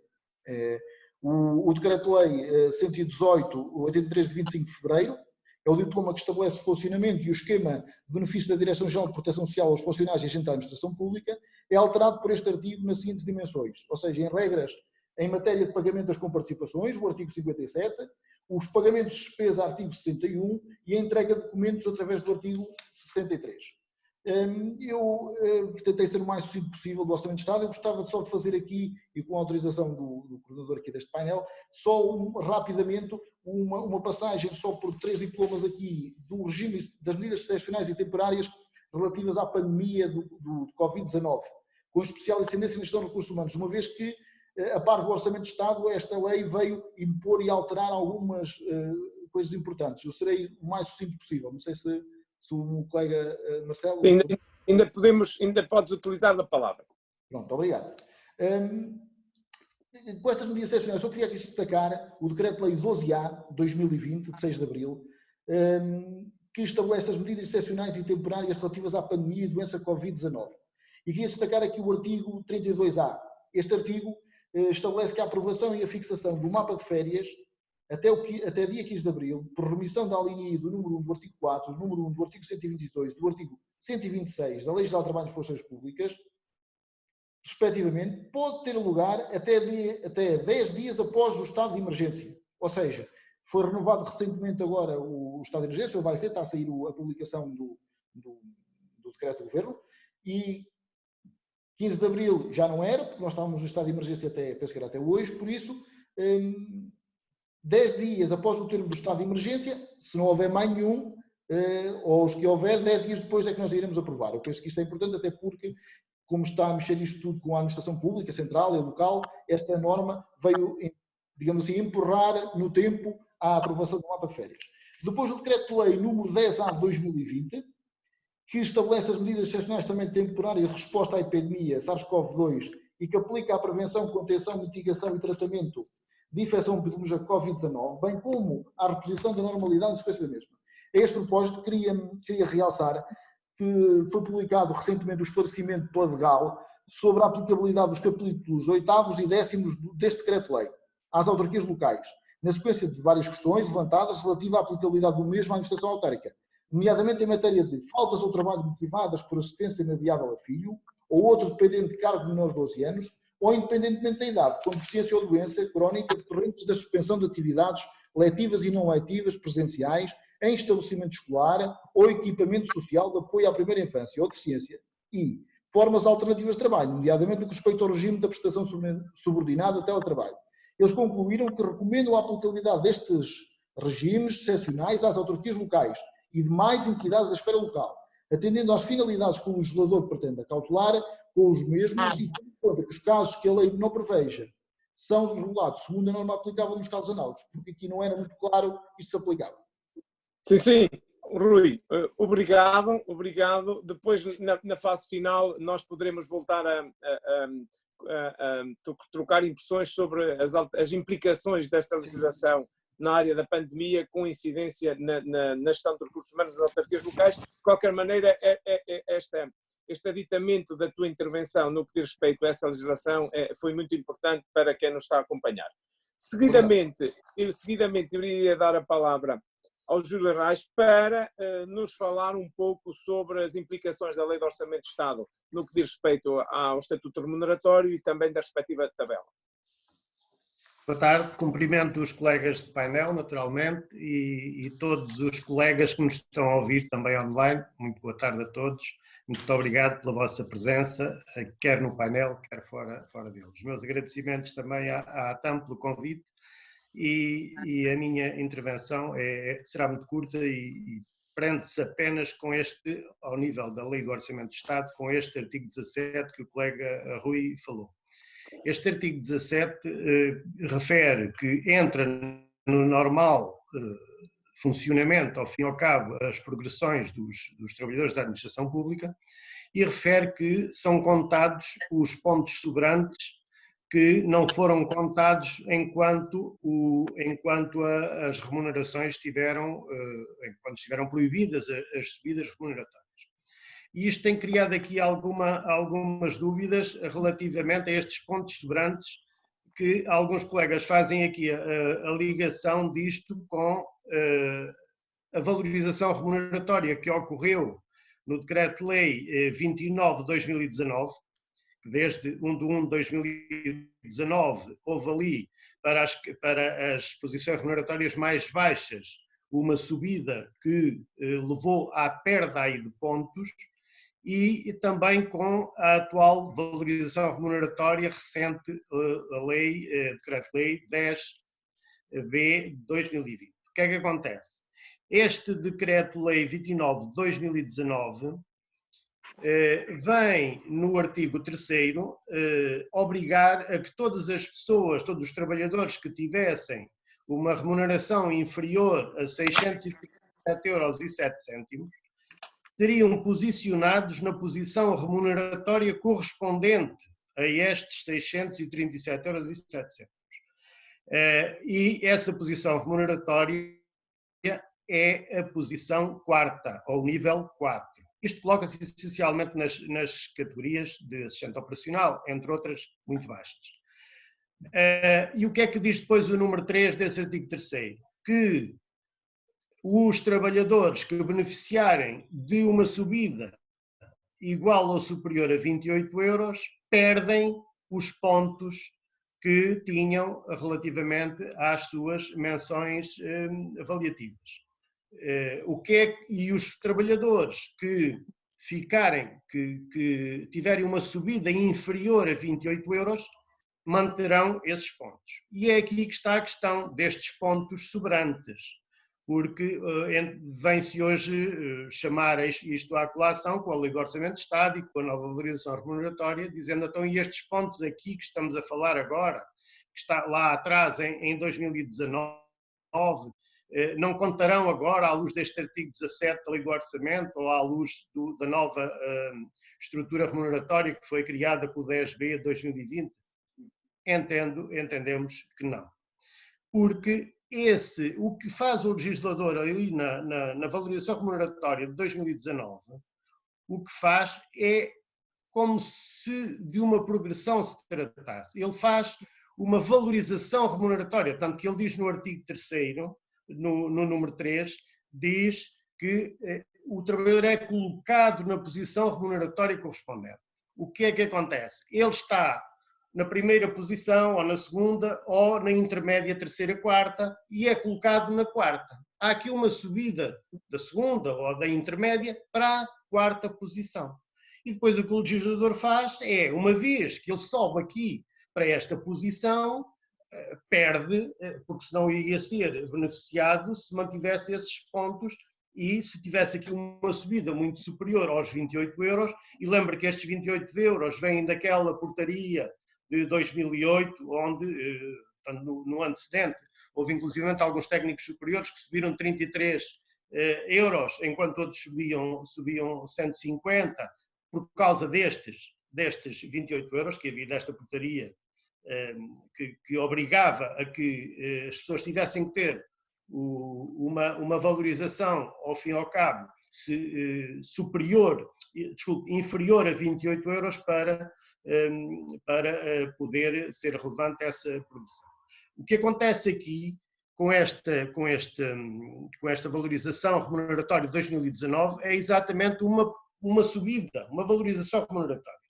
O Decreto-Lei 118/83 de 25 de fevereiro é o diploma que estabelece o funcionamento e o esquema de benefício da Direção-Geral de Proteção Social aos funcionários e agentes da administração pública, é alterado por este artigo nas seguintes dimensões, ou seja, em regras em matéria de pagamento das comparticipações, o artigo 57, os pagamentos de despesa, artigo 61, e a entrega de documentos através do artigo 63. Eu tentei ser o mais sucinto possível do Orçamento de Estado. Eu gostava só de fazer aqui, e com a autorização do coordenador aqui deste painel, só rapidamente uma passagem só por 3 diplomas aqui do regime das medidas excepcionais e temporárias relativas à pandemia do Covid-19, com especial incidência na gestão de recursos humanos, uma vez que, a par do Orçamento de Estado, esta lei veio impor e alterar algumas coisas importantes. Eu serei o mais sucinto possível. Não sei se o colega Marcelo... Ainda podes utilizar a palavra. Pronto, obrigado. Com estas medidas excepcionais, só queria aqui destacar o Decreto-Lei 12A, 2020, de 6 de abril, que estabelece as medidas excepcionais e temporárias relativas à pandemia e doença Covid-19. E queria destacar aqui o artigo 32A. Este artigo estabelece que a aprovação e a fixação do mapa de férias até dia 15 de abril, por remissão da alínea I do número 1 do artigo 4, do número 1 do artigo 122, do artigo 126 da Lei Geral de Trabalho e Funções Públicas, respectivamente, pode ter lugar até 10 dias após o estado de emergência. Ou seja, foi renovado recentemente agora o estado de emergência, ou vai ser, está a sair a publicação do decreto do governo, e 15 de abril já não era, porque nós estávamos no estado de emergência penso que era até hoje, por isso, 10 dias após o termo do estado de emergência, se não houver mais nenhum, ou os que houver, 10 dias depois é que nós iremos aprovar. Eu penso que isto é importante, até porque, como está a mexer isto tudo com a administração pública, central e local, esta norma veio, digamos assim, empurrar no tempo a aprovação do mapa de férias. Depois o decreto-lei número 10A de 2020, que estabelece as medidas excepcionais também temporárias de resposta à epidemia SARS-CoV-2 e que aplica a prevenção, contenção, mitigação e tratamento de infecção epidemiológica Covid-19, bem como a reposição da normalidade e sequência da mesma. A este propósito, queria realçar que foi publicado recentemente o esclarecimento pela Legal sobre a aplicabilidade dos capítulos 8º e 10º deste decreto-lei às autarquias locais, na sequência de várias questões levantadas relativas à aplicabilidade do mesmo à administração autárquica, nomeadamente em matéria de faltas ao trabalho motivadas por assistência inadiável a filho ou outro dependente de cargo menor de 12 anos, ou independentemente da idade, com deficiência ou doença crónica decorrentes da suspensão de atividades letivas e não letivas presenciais em estabelecimento escolar ou equipamento social de apoio à primeira infância ou deficiência e formas alternativas de trabalho, nomeadamente no que respeita ao regime da prestação subordinada a teletrabalho. Eles concluíram que recomendam a aplicabilidade destes regimes excepcionais às autarquias locais e demais entidades da esfera local, atendendo às finalidades que o legislador pretende acautelar com os mesmos e tendo em conta que os casos que a lei não preveja são regulados segundo a norma aplicável nos casos análogos, porque aqui não era muito claro isto se aplicava. Sim, sim. Rui, obrigado. Depois, na fase final, nós poderemos voltar a trocar impressões sobre as implicações desta legislação na área da pandemia, com incidência na gestão de recursos humanos das autarquias locais. De qualquer maneira, este aditamento da tua intervenção no que diz respeito a essa legislação foi muito importante para quem nos está a acompanhar. Seguidamente, eu iria dar a palavra ao Júlio Arraes para nos falar um pouco sobre as implicações da Lei de Orçamento de Estado no que diz respeito ao Estatuto Remuneratório e também da respectiva tabela. Boa tarde, cumprimento os colegas de painel, naturalmente, e todos os colegas que nos estão a ouvir também online. Muito boa tarde a todos. Muito obrigado pela vossa presença, quer no painel, quer fora dele. Os meus agradecimentos também à ATAM pelo convite e a minha intervenção será muito curta e prende-se apenas com ao nível da Lei do Orçamento de Estado, com este artigo 17 que o colega Rui falou. Este artigo 17 refere que entra no normal funcionamento, ao fim e ao cabo, as progressões dos trabalhadores da administração pública e refere que são contados os pontos sobrantes que não foram contados enquanto as remunerações enquanto estiveram proibidas as subidas remuneratórias. E isto tem criado aqui algumas dúvidas relativamente a estes pontos sobrantes, que alguns colegas fazem aqui a ligação disto com a valorização remuneratória que ocorreu no Decreto-Lei 29 de 2019, que desde 1 de 1 de 2019 houve ali para as posições remuneratórias mais baixas uma subida que levou à perda aí de pontos, e também com a atual valorização remuneratória recente, a Decreto-Lei 10B de 2020. O que é que acontece? Este Decreto-Lei 29 de 2019 vem, no artigo 3º, obrigar a que todas as pessoas, todos os trabalhadores que tivessem uma remuneração inferior a 637,07 € seriam posicionados na posição remuneratória correspondente a estes 637,07 €. E essa posição remuneratória é a posição 4ª, ou nível 4. Isto coloca-se essencialmente nas categorias de assistente operacional, entre outras muito baixas. E o que é que diz depois o número 3 desse artigo 3º? Que os trabalhadores que beneficiarem de uma subida igual ou superior a 28 euros perdem os pontos que tinham relativamente às suas menções avaliativas. E os trabalhadores que que tiverem uma subida inferior a 28 euros manterão esses pontos. E é aqui que está a questão destes pontos sobrantes, porque vem-se hoje chamar isto à colação com a Lei do Orçamento de Estado e com a nova valorização remuneratória, dizendo então, e estes pontos aqui que estamos a falar agora, que está lá atrás em 2019, não contarão agora à luz deste artigo 17 da Lei do Orçamento ou à luz da nova estrutura remuneratória que foi criada com o 10B de 2020? Entendemos que não. Porque o que faz o legislador ali na valorização remuneratória de 2019, o que faz é como se de uma progressão se tratasse. Ele faz uma valorização remuneratória, tanto que ele diz no artigo 3º, no número 3, diz que o trabalhador é colocado na posição remuneratória correspondente. O que é que acontece? Ele está na primeira posição, ou na segunda, ou na intermédia terceira, quarta, e é colocado na quarta. Há aqui uma subida da segunda ou da intermédia para a quarta posição. E depois o que o legislador faz é, uma vez que ele sobe aqui para esta posição, perde, porque senão iria ser beneficiado se mantivesse esses pontos e se tivesse aqui uma subida muito superior aos 28 euros, e lembra que estes 28 euros vêm daquela portaria de 2008, onde, no antecedente, houve inclusivamente alguns técnicos superiores que subiram 33 euros, enquanto outros subiam 150, por causa destes 28 euros que havia desta portaria, que obrigava a que as pessoas tivessem que ter uma valorização, ao fim e ao cabo, inferior a 28 euros para poder ser relevante essa progressão. O que acontece aqui com esta valorização remuneratória de 2019 é exatamente uma subida, uma valorização remuneratória.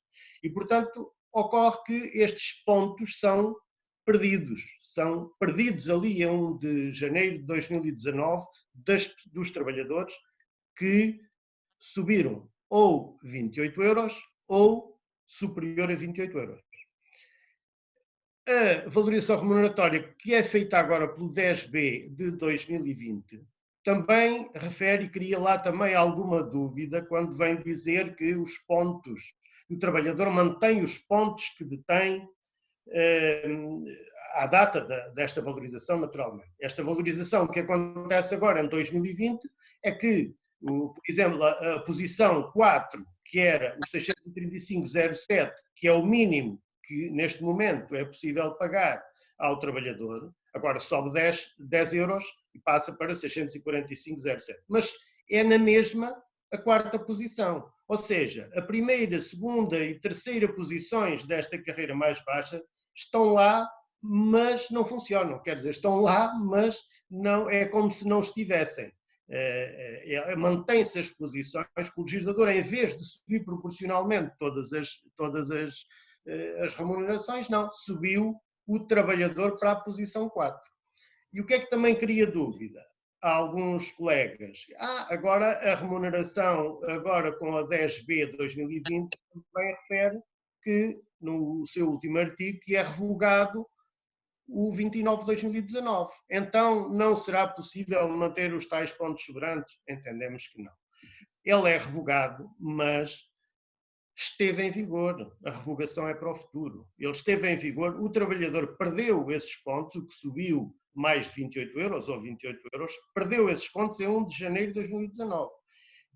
E, portanto, ocorre que estes pontos são perdidos ali a 1 de janeiro de 2019 dos trabalhadores que subiram ou 28 euros ou superior a 28 euros. A valorização remuneratória que é feita agora pelo 10B de 2020 também refere e cria lá também alguma dúvida quando vem dizer que os pontos, o trabalhador mantém os pontos que detém à data desta valorização, naturalmente. Esta valorização que acontece agora em 2020 é que, por exemplo, a posição 4, que era os 635,07, que é o mínimo que neste momento é possível pagar ao trabalhador, agora sobe 10 euros e passa para 645,07. Mas é na mesma a quarta posição. Ou seja, a primeira, segunda e terceira posições desta carreira mais baixa estão lá, mas não funcionam. Quer dizer, estão lá, mas não, é como se não estivessem. Mantém-se as posições que o legislador, em vez de subir proporcionalmente todas as remunerações, não, subiu o trabalhador para a posição 4. E o que é que também cria dúvida? Há alguns colegas, agora a remuneração, agora com a 10B de 2020, também refere que, no seu último artigo, que é revogado o 29 de 2019. Então, não será possível manter os tais pontos sobrantes? Entendemos que não. Ele é revogado, mas esteve em vigor. A revogação é para o futuro. Ele esteve em vigor, o trabalhador perdeu esses pontos, o que subiu mais de 28 euros ou 28 euros, perdeu esses pontos em 1 de janeiro de 2019.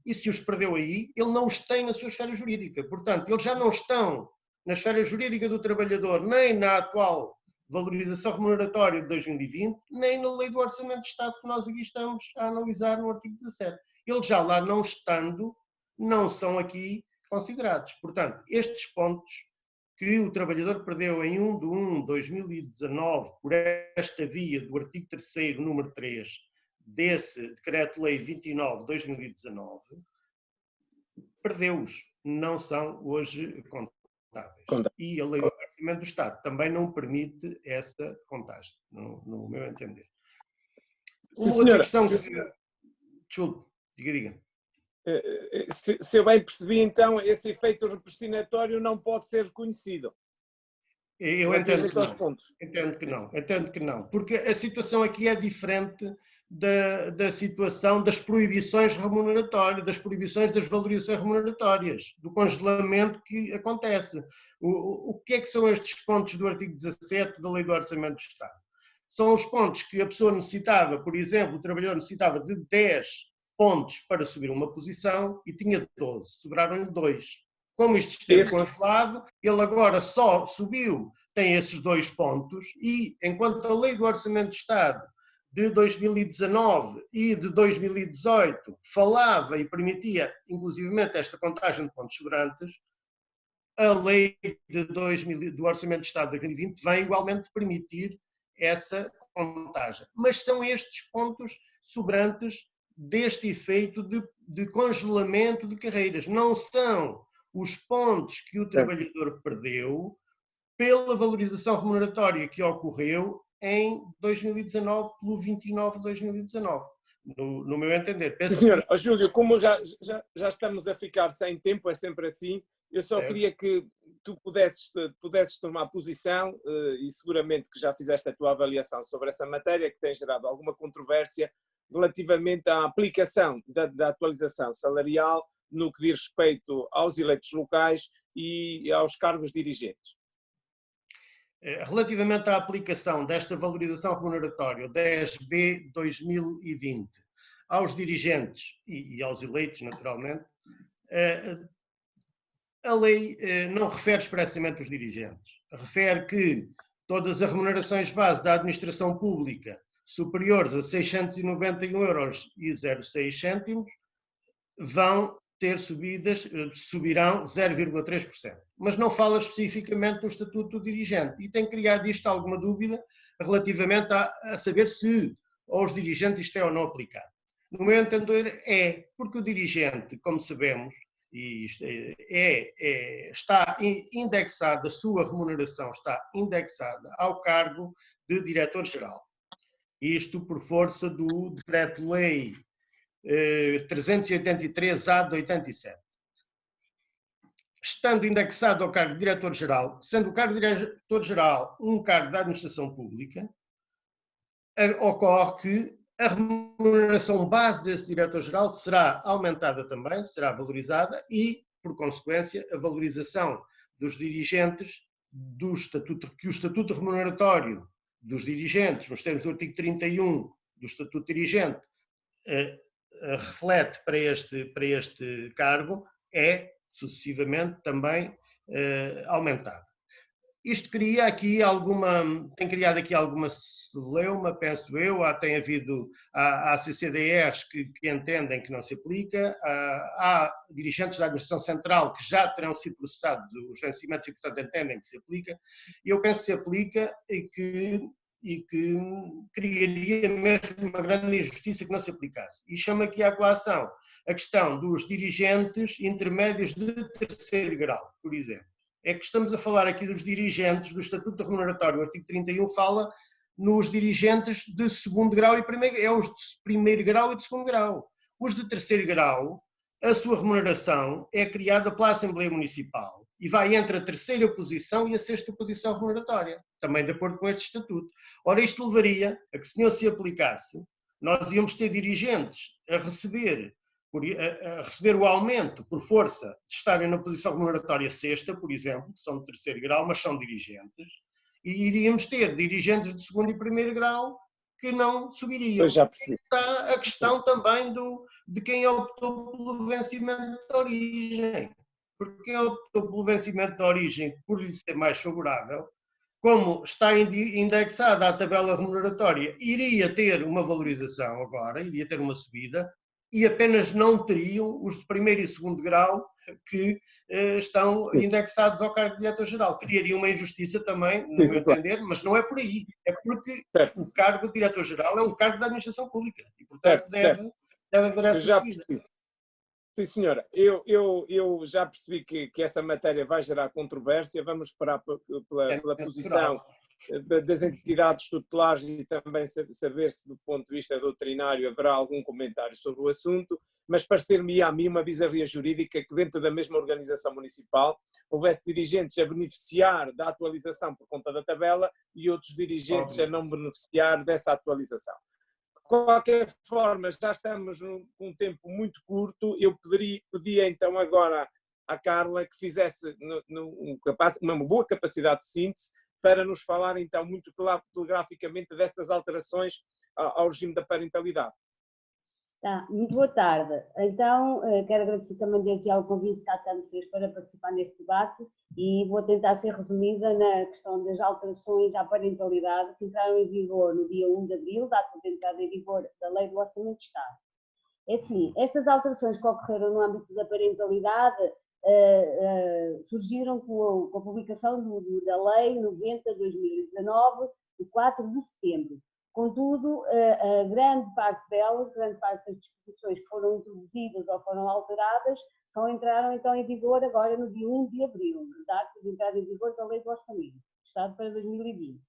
E se os perdeu aí, ele não os tem na sua esfera jurídica. Portanto, eles já não estão na esfera jurídica do trabalhador, nem na atual valorização remuneratória de 2020, nem na Lei do Orçamento de Estado que nós aqui estamos a analisar no artigo 17. Eles já lá não estando, não são aqui considerados. Portanto, estes pontos que o trabalhador perdeu em 1/1/2019 por esta via do artigo 3º, número 3, desse Decreto-Lei 29/2019, perdeu-os, não são hoje contáveis. E a Lei do Orçamento do Estado também não permite essa contagem, no meu entender. Uma outra questão que... Desculpe, diga. Se eu bem percebi, então, esse efeito repristinatório não pode ser reconhecido. Eu entendo que não, porque a situação aqui é diferente da situação das proibições remuneratórias, das proibições das valorizações remuneratórias, do congelamento que acontece. O que é que são estes pontos do artigo 17 da Lei do Orçamento do Estado? São os pontos que a pessoa necessitava, por exemplo, o trabalhador necessitava de 10 pontos para subir uma posição e tinha 12, sobraram-lhe 2. Como isto esteve congelado, ele agora só subiu, tem esses 2 pontos e, enquanto a Lei do Orçamento do Estado de 2019 e de 2018 falava e permitia, inclusivamente, esta contagem de pontos sobrantes, a Lei do Orçamento do Estado de 2020 vem igualmente permitir essa contagem. Mas são estes pontos sobrantes deste efeito de congelamento de carreiras. Não são os pontos que o trabalhador perdeu pela valorização remuneratória que ocorreu em 2019, pelo 29/2019. No meu entender. Senhor, Júlio, como já estamos a ficar sem tempo, é sempre assim, eu só queria que tu pudesses tomar posição, e seguramente que já fizeste a tua avaliação sobre essa matéria, que tem gerado alguma controvérsia, relativamente à aplicação da atualização salarial no que diz respeito aos eleitos locais e aos cargos dirigentes. Relativamente à aplicação desta valorização remuneratória 10B/2020 aos dirigentes e aos eleitos, naturalmente, a lei não refere expressamente os dirigentes. Refere que todas as remunerações base da administração pública superiores a 691,06 € vão ter subirão 0,3%. Mas não fala especificamente no Estatuto do Dirigente. E tem criado isto alguma dúvida relativamente a saber se aos dirigentes isto é ou não aplicado. No meu entender porque o dirigente, como sabemos, e isto está indexada, a sua remuneração está indexada ao cargo de diretor-geral. Isto por força do Decreto-Lei 383-A de 87. Estando indexado ao cargo de diretor-geral, sendo o cargo de diretor-geral um cargo da administração pública, ocorre que a remuneração base desse diretor-geral será aumentada também, será valorizada e, por consequência, a valorização dos dirigentes que o Estatuto Remuneratório dos dirigentes, nos termos do artigo 31 do Estatuto Dirigente, reflete para este cargo, é sucessivamente também aumentado. Isto cria aqui tem criado aqui alguma celeuma, penso eu. Tem havido há CCDRs que entendem que não se aplica, há dirigentes da administração central que já terão sido processados os vencimentos e, portanto, entendem que se aplica. E eu penso que se aplica e que criaria mesmo uma grande injustiça que não se aplicasse. E chama aqui à colação a questão dos dirigentes intermédios de terceiro grau, por exemplo. É que estamos a falar aqui dos dirigentes do Estatuto Remuneratório, o artigo 31 fala nos dirigentes de segundo grau e primeiro, os de primeiro grau e de segundo grau. Os de terceiro grau, a sua remuneração é criada pela Assembleia Municipal e vai entre a terceira posição e a sexta posição remuneratória, também de acordo com este Estatuto. Ora, isto levaria a que, se não se aplicasse, nós íamos ter dirigentes a receber o aumento por força de estarem na posição remuneratória sexta, por exemplo, que são de terceiro grau, mas são dirigentes, e iríamos ter dirigentes de segundo e primeiro grau que não subiriam. Eu já percebi. Está a questão também de quem optou pelo vencimento de origem. Porque quem optou pelo vencimento de origem, por lhe ser mais favorável, como está indexada à tabela remuneratória, iria ter uma valorização agora, iria ter uma subida, e apenas não teriam os de primeiro e segundo grau que estão indexados ao cargo de diretor-geral. Criaria uma injustiça também, no meu entender, mas não é por aí. É porque o cargo de diretor-geral é um cargo da administração pública e, portanto, deve haver essa subida. Sim, senhora. Eu já percebi que essa matéria vai gerar controvérsia. Vamos esperar pela posição das entidades tutelares e também saber se, do ponto de vista doutrinário, haverá algum comentário sobre o assunto, mas parecer-me a mim uma bizarria jurídica que dentro da mesma organização municipal houvesse dirigentes a beneficiar da atualização por conta da tabela e outros dirigentes a não beneficiar dessa atualização. De qualquer forma, já estamos com um tempo muito curto. Eu pedia então agora à Carla que fizesse uma boa capacidade de síntese para nos falar então muito telegraficamente destas alterações ao regime da parentalidade. Tá, muito boa tarde. Então, quero agradecer também desde já o convite que a ATAM fez para participar neste debate e vou tentar ser resumida na questão das alterações à parentalidade que entraram em vigor no dia 1 de abril, data de entrada em vigor da Lei do Orçamento de Estado. É assim, estas alterações que ocorreram no âmbito da parentalidade surgiram com a publicação da Lei 90/2019, de 4 de setembro. Contudo, a grande parte delas, grande parte das disposições que foram introduzidas ou foram alteradas, só entraram então em vigor agora no dia 1 de abril, data de entrada em vigor da Lei do Orçamento do Estado para 2020.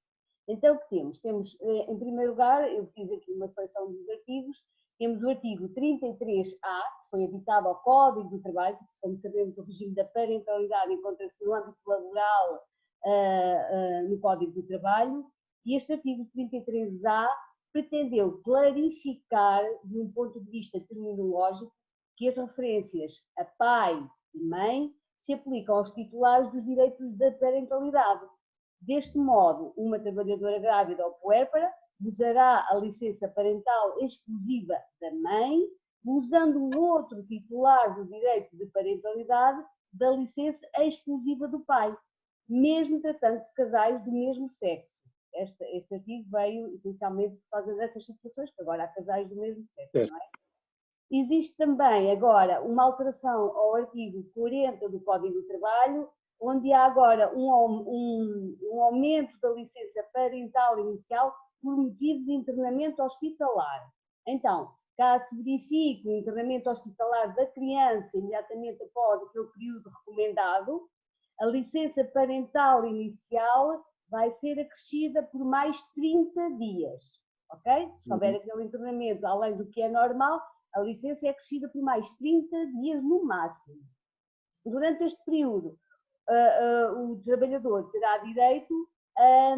Então, o que temos? Temos, em primeiro lugar, eu fiz aqui uma seleção dos artigos, temos o artigo 33A, que foi editado ao Código do Trabalho, porque, como sabemos, o regime da parentalidade encontra-se no âmbito laboral no Código do Trabalho, e este artigo 33A pretendeu clarificar, de um ponto de vista terminológico, que as referências a pai e mãe se aplicam aos titulares dos direitos da parentalidade. Deste modo, uma trabalhadora grávida ou puérpera gozará a licença parental exclusiva da mãe, usando o outro titular do direito de parentalidade da licença exclusiva do pai, mesmo tratando-se de casais do mesmo sexo. Este artigo veio essencialmente por causa dessas situações, que agora há casais do mesmo sexo, não é? Existe também agora uma alteração ao artigo 40 do Código do Trabalho, onde há agora um aumento da licença parental inicial por motivo de internamento hospitalar. Então, caso se verifique o internamento hospitalar da criança imediatamente após aquele período recomendado, a licença parental inicial vai ser acrescida por mais 30 dias, ok? Se houver aquele internamento além do que é normal, a licença é acrescida por mais 30 dias no máximo. Durante este período, o trabalhador terá direito a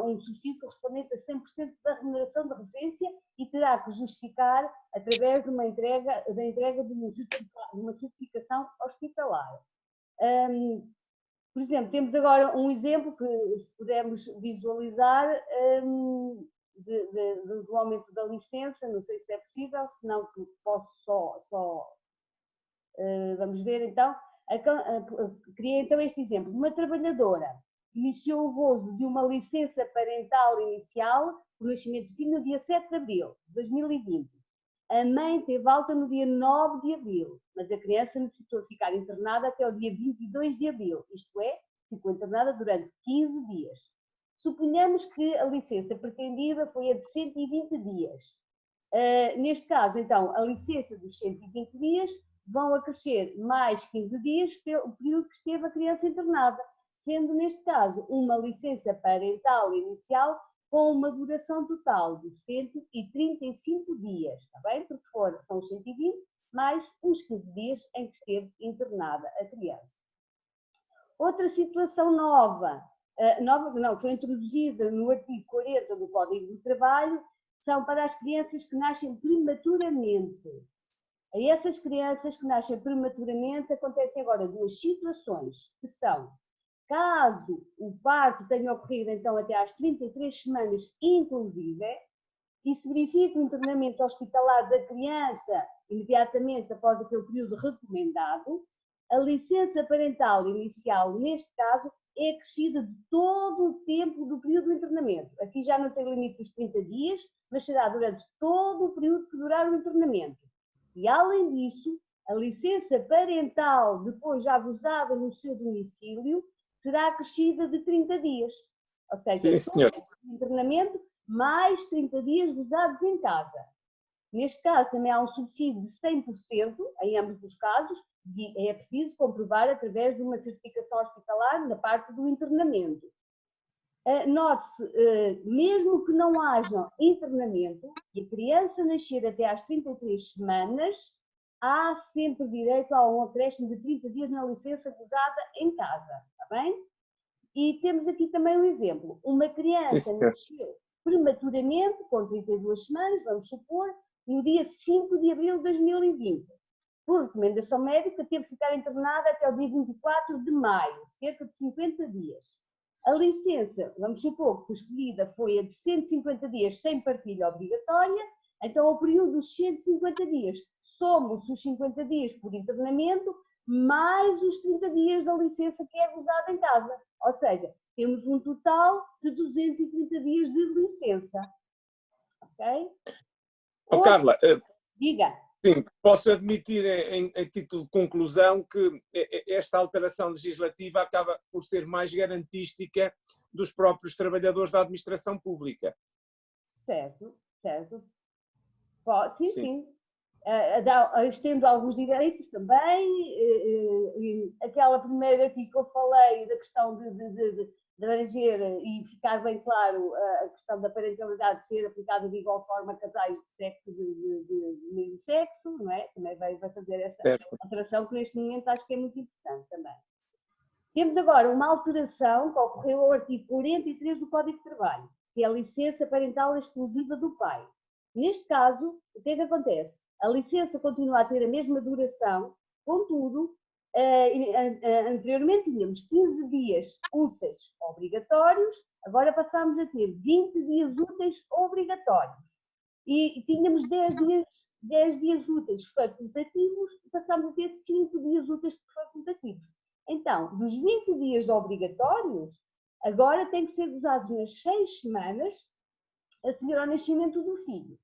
um subsídio correspondente a 100% da remuneração de referência e terá que justificar através de da entrega de uma certificação hospitalar. Por exemplo, temos agora um exemplo que, se pudermos visualizar, do aumento da licença, não sei se é possível, se não posso vamos ver então. Criei então este exemplo. Uma trabalhadora iniciou o gozo de uma licença parental inicial por nascimento de filho no dia 7 de abril de 2020. A mãe teve alta no dia 9 de abril, mas a criança necessitou de ficar internada até o dia 22 de abril, isto é, ficou internada durante 15 dias. Suponhamos que a licença pretendida foi a de 120 dias. Neste caso, então, a licença dos 120 dias vão acrescer mais 15 dias pelo período que esteve a criança internada, sendo, neste caso, uma licença parental inicial com uma duração total de 135 dias, está bem? Porque são os 120 mais os 15 dias em que esteve internada a criança. Outra situação foi introduzida no artigo 40 do Código do Trabalho, são para as crianças que nascem prematuramente. A essas crianças que nascem prematuramente acontecem agora duas situações, que são: caso o parto tenha ocorrido então até às 33 semanas inclusive, e se verifica o internamento hospitalar da criança imediatamente após aquele período recomendado, a licença parental inicial, neste caso, é acrescida de todo o tempo do período do internamento. Aqui já não tem limite dos 30 dias, mas será durante todo o período que durar o internamento. E, além disso, a licença parental, depois já gozada no seu domicílio, será acrescida de 30 dias. Ou seja, Sim, senhor. todo o internamento, mais 30 dias gozados em casa. Neste caso, também há um subsídio de 100%, em ambos os casos, e é preciso comprovar através de uma certificação hospitalar na parte do internamento. Note-se, mesmo que não haja internamento e a criança nascer até às 33 semanas, há sempre direito a um acréscimo de 30 dias na licença gozada em casa, está bem? E temos aqui também um exemplo. Uma criança nasceu prematuramente, com 32 semanas, vamos supor, no dia 5 de abril de 2020. Por recomendação médica, teve que ficar internada até o dia 24 de maio, cerca de 50 dias. A licença, vamos supor que escolhida foi a de 150 dias sem partilha obrigatória, então ao período dos 150 dias, somos os 50 dias por internamento, mais os 30 dias da licença que é gozada em casa. Ou seja, temos um total de 230 dias de licença. Ok? Oh, Carla, diga. Sim, posso admitir em título de conclusão que esta alteração legislativa acaba por ser mais garantística dos próprios trabalhadores da administração pública. Certo, certo. Sim. Estendo alguns direitos também, aquela primeira aqui que eu falei da questão de abranger e ficar bem claro a questão da parentalidade ser aplicada de igual forma a casais de sexo de mesmo sexo, não é? Também vai fazer essa alteração que neste momento acho que é muito importante também. Temos agora uma alteração que ocorreu ao artigo 43 do Código de Trabalho, que é a licença parental exclusiva do pai. Neste caso, o que é que acontece? A licença continua a ter a mesma duração, contudo, anteriormente tínhamos 15 dias úteis obrigatórios, agora passamos a ter 20 dias úteis obrigatórios. E tínhamos 10 dias úteis facultativos e passamos a ter 5 dias úteis facultativos. Então, dos 20 dias obrigatórios, agora têm que ser gozados nas 6 semanas a seguir ao nascimento do filho.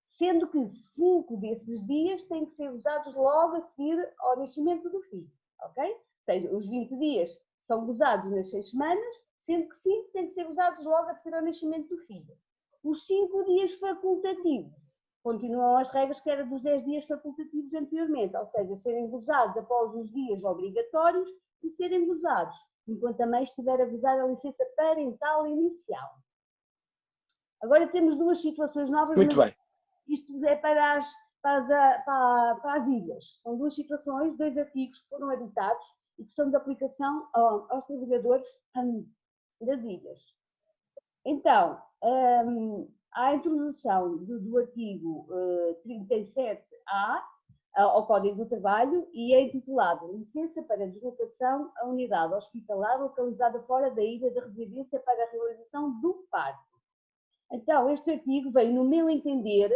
Sendo que 5 desses dias têm que ser usados logo a seguir ao nascimento do filho, ok? Ou seja, os 20 dias são gozados nas 6 semanas, sendo que 5 têm que ser usados logo a seguir ao nascimento do filho. Os 5 dias facultativos continuam as regras que eram dos 10 dias facultativos anteriormente, ou seja, serem gozados após os dias obrigatórios e serem gozados enquanto a mãe estiver a gozar a licença parental inicial. Agora temos duas situações novas. Muito bem. Isto é para as ilhas. São duas situações, 2 artigos que foram editados e que são de aplicação aos trabalhadores das ilhas. Então, há a introdução do artigo 37A ao Código do Trabalho e é intitulado Licença para deslocação à unidade hospitalar localizada fora da ilha de residência para a realização do parto. Então, este artigo veio, no meu entender,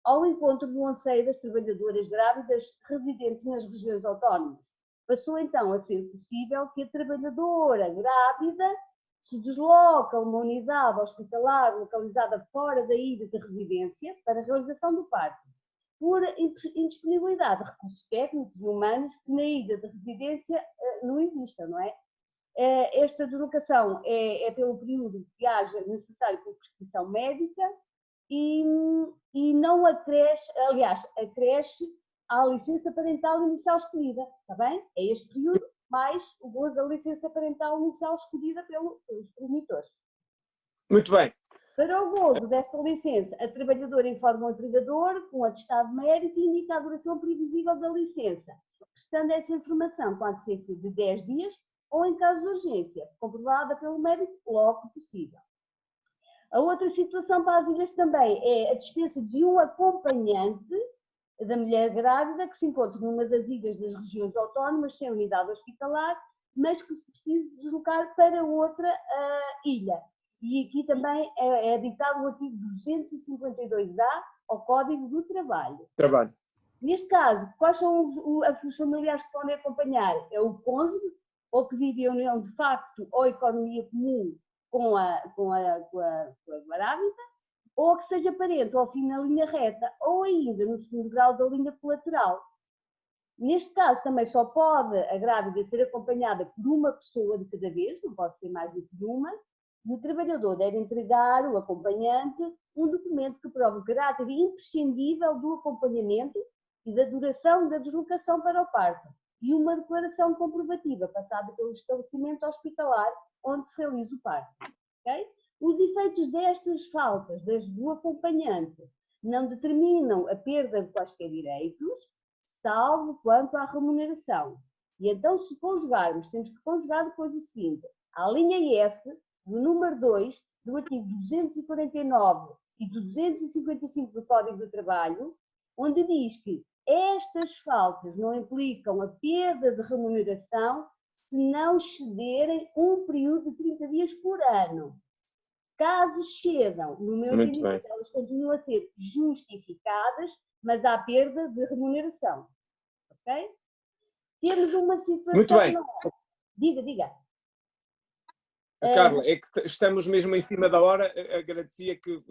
ao encontro do anseio das trabalhadoras grávidas residentes nas regiões autónomas. Passou então a ser possível que a trabalhadora grávida se desloque a uma unidade hospitalar localizada fora da ilha de residência para a realização do parto, por indisponibilidade de recursos técnicos e humanos que na ilha de residência não existam, não é? Esta deslocação é pelo período que haja necessário por prescrição médica e não acresce, aliás, acresce à licença parental inicial escolhida, está bem? É este período mais o gozo da licença parental inicial escolhida pelos progenitores. Muito bem. Para o gozo desta licença, a trabalhadora informa o empregador com atestado médico e indica a duração previsível da licença, prestando essa informação com antecedência de 10 dias ou, em caso de urgência, comprovada pelo médico logo que possível. A outra situação para as ilhas também é a dispensa de um acompanhante da mulher grávida que se encontra numa das ilhas das regiões autónomas sem unidade hospitalar, mas que se precisa deslocar para outra ilha. E aqui também é ditado o artigo 252A ao Código do Trabalho. Neste caso, quais são os familiares que podem acompanhar? É o cônjuge, ou que vive em união de facto ou economia comum com a grávida, ou que seja parente ao fim na linha reta, ou ainda no segundo grau da linha colateral. Neste caso, também só pode a grávida ser acompanhada por uma pessoa de cada vez, não pode ser mais do que uma, e o trabalhador deve entregar ao acompanhante um documento que prove o caráter imprescindível do acompanhamento e da duração da deslocação para o parto, e uma declaração comprovativa passada pelo estabelecimento hospitalar onde se realiza o parto. Okay? Os efeitos destas faltas do acompanhante não determinam a perda de quaisquer direitos, salvo quanto à remuneração. E então, se conjugarmos, temos que conjugar depois o seguinte: a linha F do número 2 do artigo 249 e 255 do Código do Trabalho, onde diz que estas faltas não implicam a perda de remuneração se não excederem um período de 30 dias por ano. Caso excedam, no meu entendimento, elas continuam a ser justificadas, mas há perda de remuneração. Ok? Temos uma situação... Muito bem. Diga. Carla, é que estamos mesmo em cima da hora, agradecia que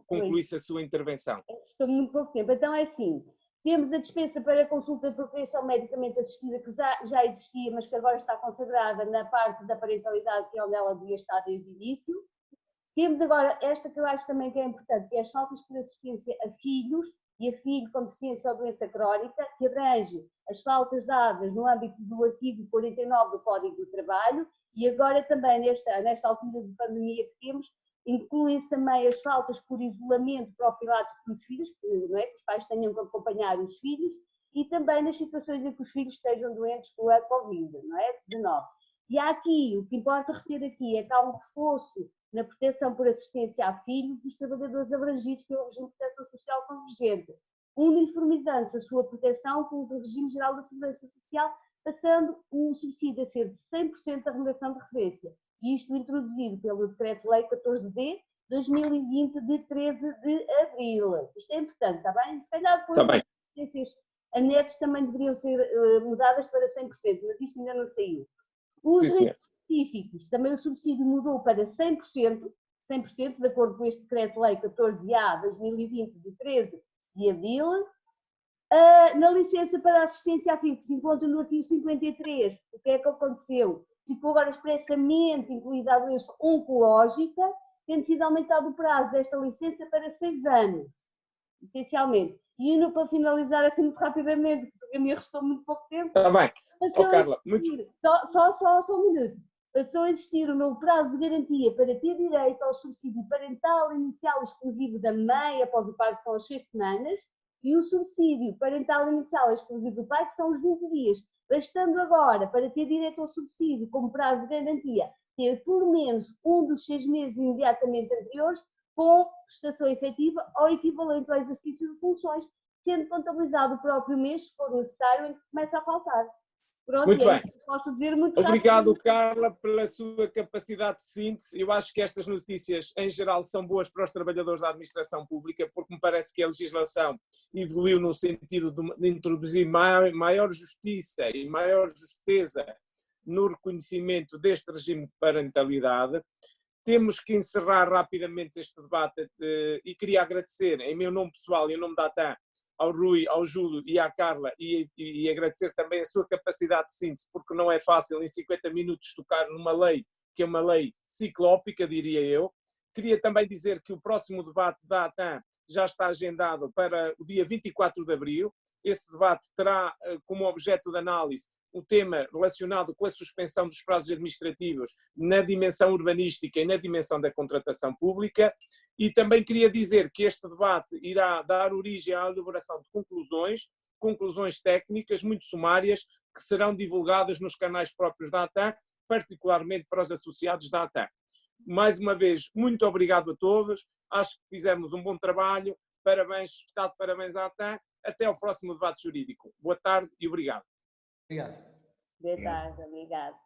concluísse a sua intervenção. Estou muito pouco tempo. Então é assim, temos a dispensa para a consulta de procriação medicamente assistida, que já existia, mas que agora está consagrada na parte da parentalidade, que é onde ela devia estar desde o início. Temos agora esta que eu acho também que é importante, que é as faltas por assistência a filhos e a filho com deficiência ou doença crónica, que abrange as faltas dadas no âmbito do artigo 49 do Código do Trabalho, e agora também nesta altura de pandemia que temos, incluem-se também as faltas por isolamento profilático dos filhos, não é? Que os pais tenham que acompanhar os filhos, e também nas situações em que os filhos estejam doentes com a Covid, não é? 19. E há aqui, o que importa reter aqui é que há um reforço na proteção por assistência a filhos dos trabalhadores abrangidos pelo regime de proteção social convergente, uniformizando-se a sua proteção com o do regime geral da segurança social, passando o subsídio a ser de 100% da remuneração de referência. E isto introduzido pelo Decreto-Lei 14D 2020 de 13 de abril. Isto é importante, está bem? Se calhar depois as assistências anexas também deveriam ser mudadas para 100%, mas isto ainda não saiu. Os direitos específicos, também o subsídio mudou para 100%, de acordo com este Decreto-Lei 14A 2020 de 13 de abril. Na licença para assistência a filho, que se encontra no artigo 53, o que é que aconteceu? Ficou agora expressamente incluída a doença oncológica, tendo sido aumentado o prazo desta licença para 6 anos, essencialmente. E para finalizar assim muito rapidamente, porque a mim restou muito pouco tempo. Está bem. Carla, só um minuto. Passou a existir um novo prazo de garantia para ter direito ao subsídio parental inicial exclusivo da mãe após o parto, que são as 6 semanas, e o subsídio parental inicial exclusivo do pai, que são os 20 dias. Bastando agora, para ter direito ao subsídio como prazo de garantia, ter pelo menos um dos 6 meses imediatamente anteriores com prestação efetiva ou equivalente ao exercício de funções, sendo contabilizado o próprio mês, se for necessário, em que começa a faltar. Pronto, muito bem. Posso dizer muito Obrigado, rápido. Carla, pela sua capacidade de síntese. Eu acho que estas notícias, em geral, são boas para os trabalhadores da administração pública, porque me parece que a legislação evoluiu no sentido de introduzir maior justiça e maior justeza no reconhecimento deste regime de parentalidade. Temos que encerrar rapidamente este debate e queria agradecer, em meu nome pessoal e em nome da ATAM, ao Rui, ao Júlio e à Carla e agradecer também a sua capacidade de síntese, porque não é fácil em 50 minutos tocar numa lei que é uma lei ciclópica, diria eu. Queria também dizer que o próximo debate da ATAM já está agendado para o dia 24 de abril. Esse debate terá como objeto de análise o tema relacionado com a suspensão dos prazos administrativos na dimensão urbanística e na dimensão da contratação pública. E também queria dizer que este debate irá dar origem à elaboração de conclusões técnicas muito sumárias que serão divulgadas nos canais próprios da ATAM, particularmente para os associados da ATAM. Mais uma vez, muito obrigado a todos. Acho que fizemos um bom trabalho. Parabéns, está de parabéns à ATAM. Até ao próximo debate jurídico. Boa tarde e obrigado. Obrigado. Boa tarde, obrigado.